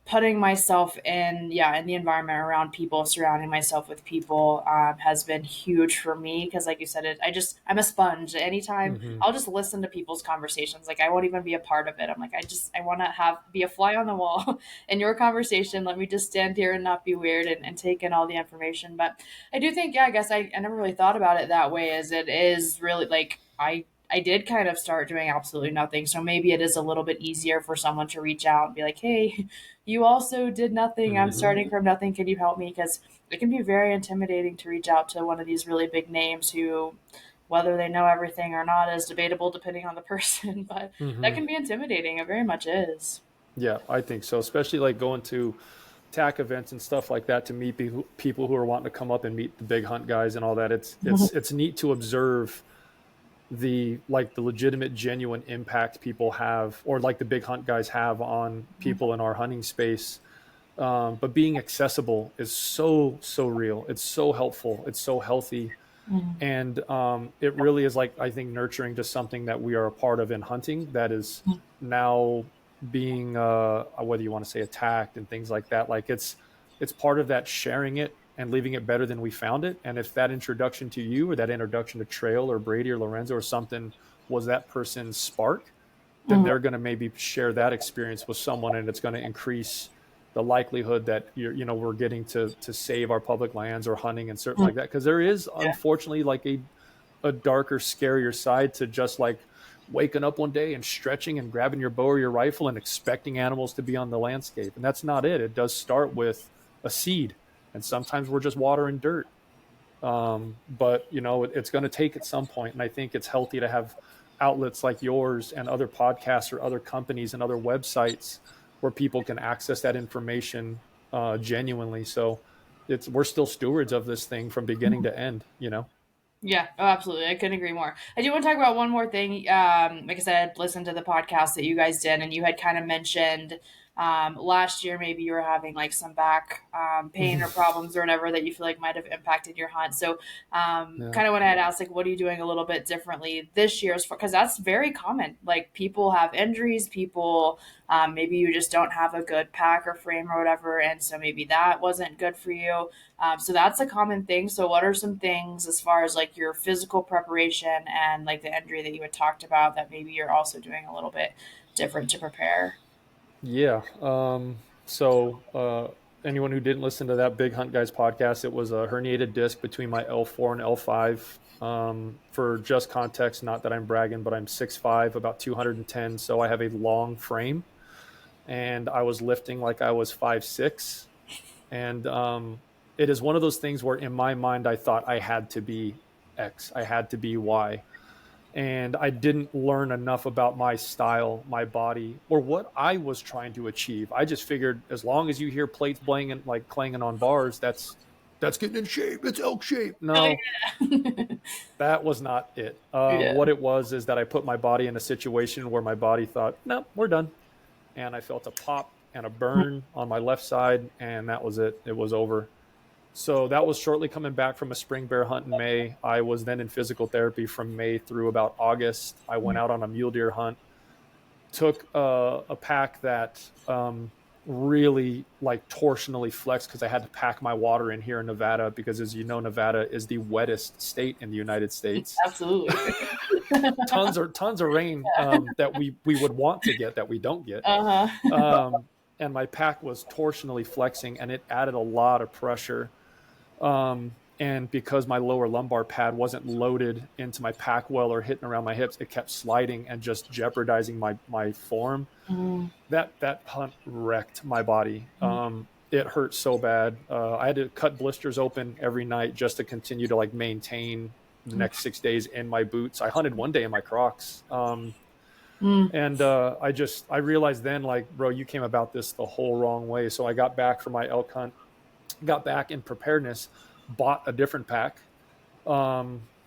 putting myself in the environment around people, surrounding myself with people, has been huge for me. Cause like you said, I'm a sponge. Anytime Hmm. I'll just listen to people's conversations. Like I won't even be a part of it. I'm like, I want to be a fly on the wall in your conversation. Let me just stand here and not be weird and take in all the information. But I do think, yeah, I guess I never really thought about it that way, as it is really like I did kind of start doing absolutely nothing. So maybe it is a little bit easier for someone to reach out and be like, hey, you also did nothing. I'm Hmm. starting from nothing. Can you help me? Because it can be very intimidating to reach out to one of these really big names who, whether they know everything or not, is debatable depending on the person. But that Hmm. can be intimidating. It very much is. Yeah, I think so. Especially like going to TAC events and stuff like that to meet people who are wanting to come up and meet the big hunt guys and all that. It's neat to observe the legitimate genuine impact people have, or like the big hunt guys have on people in our hunting space. But being accessible is so real. It's so helpful. It's so healthy. Mhm. And it really is, like, I think, nurturing to something that we are a part of in hunting that is now being whether you want to say attacked and things like that. Like it's part of that sharing it and leaving it better than we found it. And if that introduction to you or that introduction to Trail or Brady or Lorenzo or something was that person's spark, then Mhm. they're going to maybe share that experience with someone, and it's going to increase the likelihood that we're getting to save our public lands or hunting and certain Mhm. like that. Because there is, Yeah. unfortunately, like a darker, scarier side to just like waking up one day and stretching and grabbing your bow or your rifle and expecting animals to be on the landscape. And that's not it. It does start with a seed, and sometimes we're just water and dirt. But it's going to take at some point, and I think it's healthy to have outlets like yours and other podcasts or other companies and other websites where people can access that information genuinely. So we're still stewards of this thing from beginning to end. Yeah, oh, absolutely. I couldn't agree more. I do want to talk about one more thing. Like I said, I'd listened to the podcast that you guys did, and you had kind of mentioned last year maybe you were having like some back pain or problems or whatever that you feel like might have impacted your hunt. So, Yeah. kind of when I had asked, like, what are you doing a little bit differently this year? Because that's very common. Like, people have injuries, maybe you just don't have a good pack or frame or whatever, and so maybe that wasn't good for you. So that's a common thing. So what are some things as far as like your physical preparation and like the injury that you had talked about that maybe you're also doing a little bit different to prepare? Yeah. So anyone who didn't listen to that Big Hunt Guys podcast, it was a herniated disc between my L4 and L5. For just context, not that I'm bragging, but I'm 6'5", about 210. So I have a long frame, and I was lifting like I was 5'6". And it is one of those things where in my mind, I thought I had to be X, I had to be Y, and I didn't learn enough about my style, my body, or what I was trying to achieve. I just figured as long as you hear plates blanging, like clanging on bars, that's getting in shape. It's elk shape. Oh No, yeah. that was not it. Yeah. What it was is that I put my body in a situation where my body thought, "No, we're done," and I felt a pop and a burn on my left side, and that was it. It was over. So that was shortly coming back from a spring bear hunt in May. I was then in physical therapy from May through about August. I went out on a mule deer hunt, took a pack that really like torsionally flexed because I had to pack my water in here in Nevada because, as you know, Nevada is the wettest state in the United States. Absolutely. Tons of rain that we would want to get that we don't get. Uh-huh. Um, and my pack was torsionally flexing, and it added a lot of pressure. And because my lower lumbar pad wasn't loaded into my pack well or hitting around my hips, it kept sliding and just jeopardizing my form. Mm. That hunt wrecked my body. It hurt so bad. I had to cut blisters open every night just to continue to like maintain the next 6 days in my boots. I hunted one day in my Crocs. Mm. And I realized then, like, bro, you came about this the whole wrong way. So I got back from my elk hunt, got back in preparedness, bought a different pack.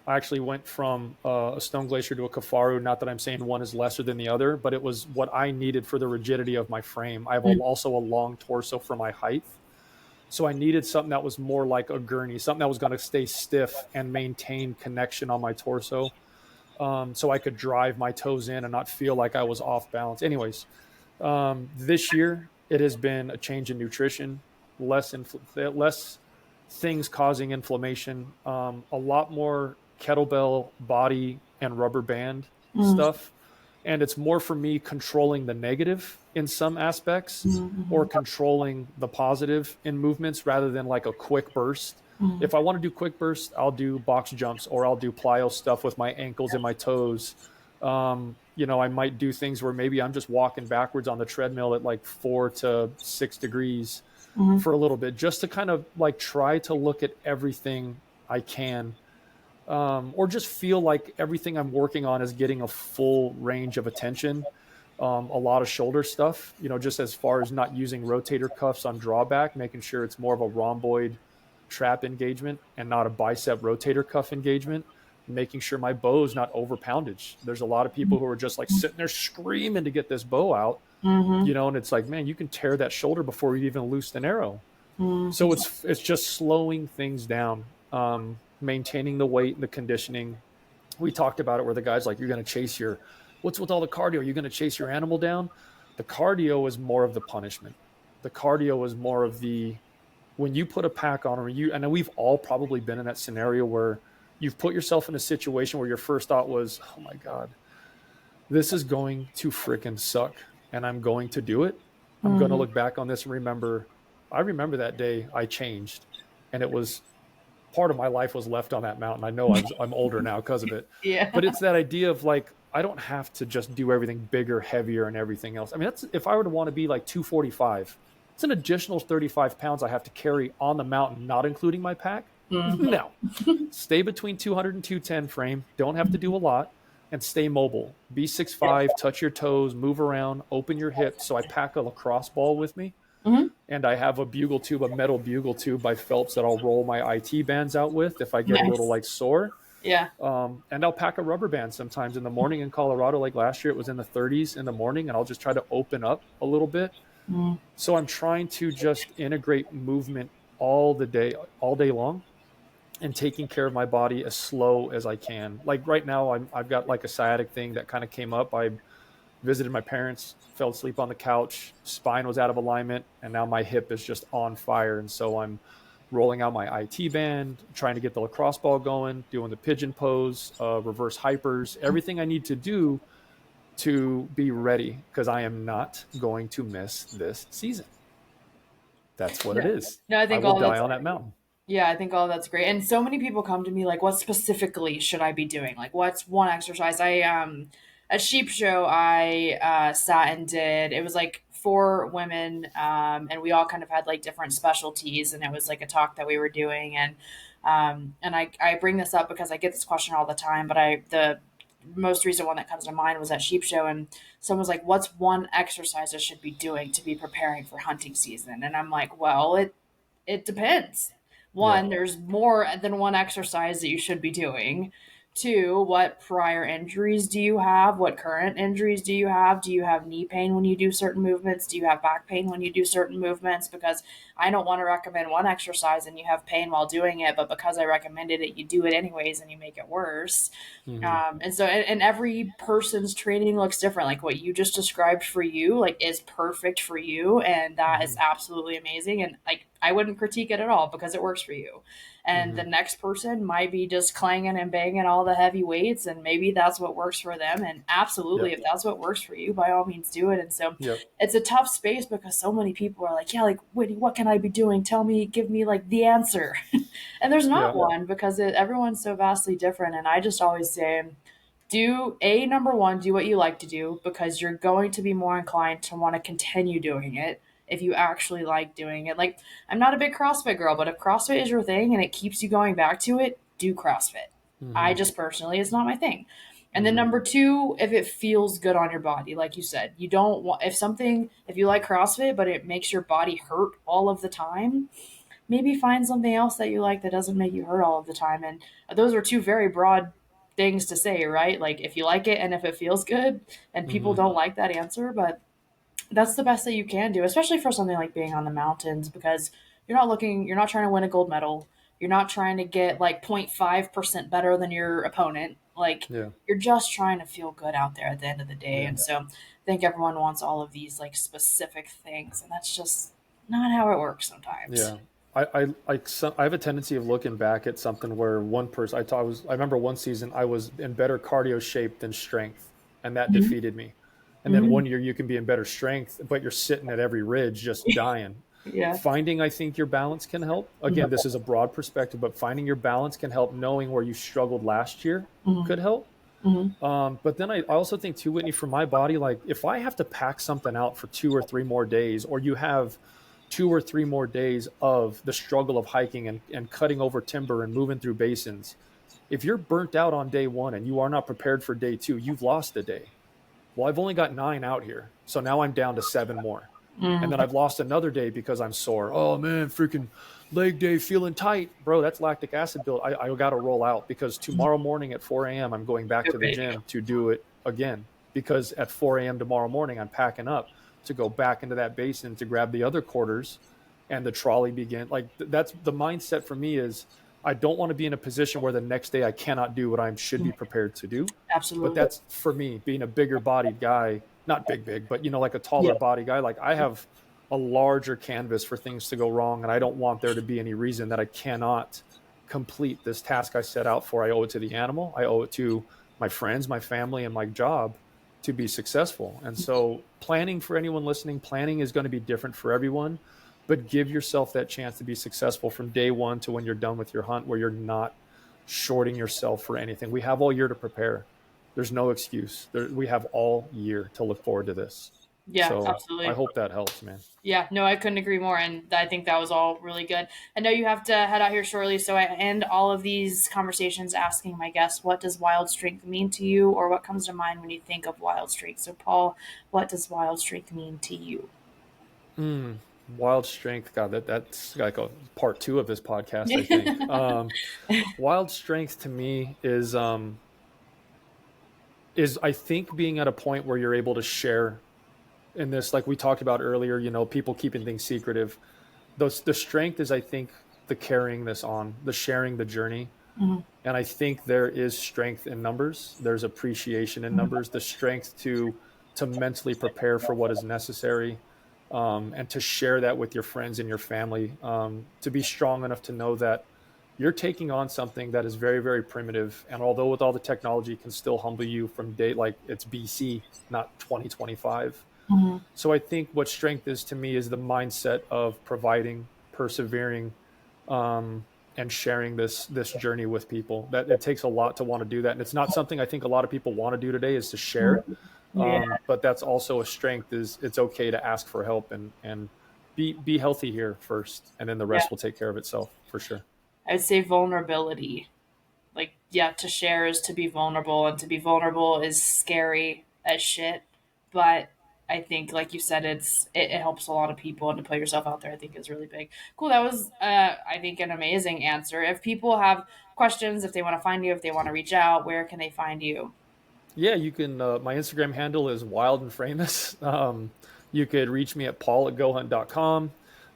I actually went from a Stone Glacier to a Kafaru. Not that I'm saying one is lesser than the other, but it was what I needed for the rigidity of my frame. I have Mm. also a long torso for my height. So I needed something that was more like a gurney, something that was going to stay stiff and maintain connection on my torso, so I could drive my toes in and not feel like I was off balance. Anyways, this year it has been a change in nutrition, less things causing inflammation, a lot more kettlebell, body, and rubber band Mm. stuff. And it's more for me controlling the negative in some aspects or Mm. controlling the positive in movements rather than like a quick burst. Mm. If I want to do quick bursts, I'll do box jumps or I'll do plyo stuff with my ankles and my toes. I might do things where maybe I'm just walking backwards on the treadmill at like 4 to 6 degrees Mm. for a little bit, just to kind of like try to look at everything I can, or just feel like everything I'm working on is getting a full range of attention. A lot of shoulder stuff, just as far as not using rotator cuffs on drawback, making sure it's more of a rhomboid trap engagement and not a bicep rotator cuff engagement, making sure my bow is not over poundage. There's a lot of people who are just like sitting there screaming to get this bow out, Mm. and it's like, man, you can tear that shoulder before you even loose an arrow. So Mm. it's just slowing things down, maintaining the weight and the conditioning. We talked about it where the guy's like, you're going to chase your, what's with all the cardio? You're going to chase your animal down. The cardio is more of the punishment. The cardio is more of the, when you put a pack on, I know we've all probably been in that scenario where you've put yourself in a situation where your first thought was, oh my God, this is going to freaking suck. And I'm going to do it. I'm going to Mm. look back on this and I remember that day I changed, and it was part of my life was left on that mountain. I know I'm older now because of it, Yeah. but it's that idea of like, I don't have to just do everything bigger, heavier, and everything else. I mean, that's, if I were to want to be like 245, it's an additional 35 pounds I have to carry on the mountain, not including my pack. Mm. No, stay between 200 and 210 frame. Don't have to do a lot, and stay mobile. Be 6'5", touch your toes, move around, open your hips. So I pack a lacrosse ball with me, Mm. and I have a bugle tube, a metal bugle tube by Phelps that I'll roll my IT bands out with if I get a little Nice. like sore. Yeah. And I'll pack a rubber band sometimes in the morning in Colorado. Like last year, it was in the 30s in the morning, and I'll just try to open up a little bit. Mm. So I'm trying to just integrate movement all day long, and taking care of my body as slow as I can. Like right now, I've got like a sciatic thing that kind of came up. I visited my parents, fell asleep on the couch, spine was out of alignment, and now my hip is just on fire. And so I'm rolling out my IT band, trying to get the lacrosse ball going, doing the pigeon pose, reverse hypers, everything I need to do to be ready, because I am not going to miss this season. That's what it Yeah. is. No, I I think will all die that's on that mountain. Yeah, I think all that's great. And so many people come to me like, what specifically should I be doing? Like, what's one exercise? At Sheep Show, I sat and did, it was like four women, and we all kind of had like different specialties, and it was like a talk that we were doing. And I bring this up because I get this question all the time, but the most recent one that comes to mind was at Sheep Show, and someone was like, what's one exercise I should be doing to be preparing for hunting season? And I'm like, well, it depends. Yeah. One, there's more than one exercise that you should be doing. Two, what prior injuries do you have? What current injuries do you have? Do you have knee pain when you do certain movements? Do you have back pain when you do certain movements? Because I don't want to recommend one exercise and you have pain while doing it, but because I recommended it, you do it anyways and you make it worse. Mm-hmm. And every person's training looks different. Like what you just described for you, like is perfect for you, and that Mm-hmm. is absolutely amazing. And like I wouldn't critique it at all because it works for you. And Mm-hmm. the next person might be just clanging and banging all the heavy weights, and maybe that's what works for them. And absolutely, Yep. if that's what works for you, by all means do it. And so Yep. it's a tough space because so many people are like, yeah, like Whitney, what can I be doing? Tell me, give me like the answer. And there's not Yeah. one because everyone's so vastly different. And I just always say, do a number one, do what you like to do because you're going to be more inclined to want to continue doing it if you actually like doing it. Like, I'm not a big CrossFit girl, but if CrossFit is your thing and it keeps you going back to it, do CrossFit. I Mm-hmm. just personally, it's not my thing. And then number two, if it feels good on your body, like you said, you don't want, if you like CrossFit, but it makes your body hurt all of the time, maybe find something else that you like that doesn't make you hurt all of the time. And those are two very broad things to say, right? Like if you like it and if it feels good, and people Mm-hmm. don't like that answer, but that's the best that you can do, especially for something like being on the mountains, because you're not trying to win a gold medal. You're not trying to get like 0.5% better than your opponent. Like Yeah. you're just trying to feel good out there at the end of the day. Yeah. And so I think everyone wants all of these like specific things, and that's just not how it works sometimes. Yeah. I have a tendency of looking back at something where one person I remember one season I was in better cardio shape than strength, and that Mhm. defeated me. And then Mhm. one year you can be in better strength, but you're sitting at every ridge just dying. Yeah. Finding, I think, your balance can help. Again, this is a broad perspective, but finding your balance can help. Knowing where you struggled last year Mhm. could help. Mhm. But then I also think too, Whitney, for my body, like if I have to pack something out for 2 or 3 more days, or you have 2 or 3 more days of the struggle of hiking and cutting over timber and moving through basins, if you're burnt out on day one and you are not prepared for day two, you've lost a day. Well, I've only got 9 out here. So now I'm down to 7 more. And then Mhm. I've lost another day because I'm sore. Oh man, freaking leg day feeling tight. Bro, that's lactic acid build. I got to roll out because tomorrow morning at 4 a.m., I'm going back to the Okay. gym to do it again. Because at 4 a.m. tomorrow morning, I'm packing up to go back into that basin to grab the other quarters and the trolley begin. Like that's the mindset for me is I don't want to be in a position where the next day I cannot do what I should be prepared to do. But Absolutely. that's for me being a bigger bodied guy, not big, but like a taller Yeah. body guy. Like I have a larger canvas for things to go wrong, and I don't want there to be any reason that I cannot complete this task I set out for. I owe it to the animal, I owe it to my friends, my family, and my job to be successful. And so planning, for anyone listening, planning is going to be different for everyone, but give yourself that chance to be successful from day one to when you're done with your hunt, where you're not shorting yourself for anything. We have all year to prepare. There's no excuse. We have all year to look forward to this. Yeah, So I absolutely. hope that helps, man. Yeah, no, I couldn't agree more. And I think that was all really good. I know you have to head out here shortly. So I end all of these conversations asking my guests, what does wild strength mean to you? Or what comes to mind when you think of wild strength? So, Paul, what does wild strength mean to you? Wild strength. God, that's like a part two of this podcast, I think. Wild strength to me is I think being at a point where you're able to share in this, like we talked about earlier, people keeping things secretive. The strength is, I think, the carrying this on, the sharing the journey. Mhm. And I think there is strength in numbers. There's appreciation in Mhm. numbers, the strength to mentally prepare for what is necessary, and to share that with your friends and your family, to be strong enough to know that you're taking on something that is very, very primitive. And although with all the technology can still humble you from date, like it's BC, not 2025. Mhm. So I think what strength is to me is the mindset of providing, persevering, and sharing this journey with people. That it takes a lot to want to do that, and it's not something I think a lot of people want to do today is to share. Yeah. But that's also a strength. Is it's okay to ask for help and be healthy here first, and then the Yeah. rest will take care of itself for sure. I'd say vulnerability. Like, yeah, to share is to be vulnerable, and to be vulnerable is scary as shit. But I think, like you said, it helps a lot of people, and to put yourself out there, I think is really big. Cool. That was, I think, an amazing answer. If people have questions, if they want to find you, if they want to reach out, where can they find you? Yeah, you can. My Instagram handle is wild and famous. You could reach me at paul@gohunt.com,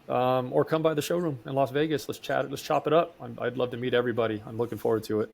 or come by the showroom in Las Vegas. Let's chat. Let's chop it up. I'd love to meet everybody. I'm looking forward to it.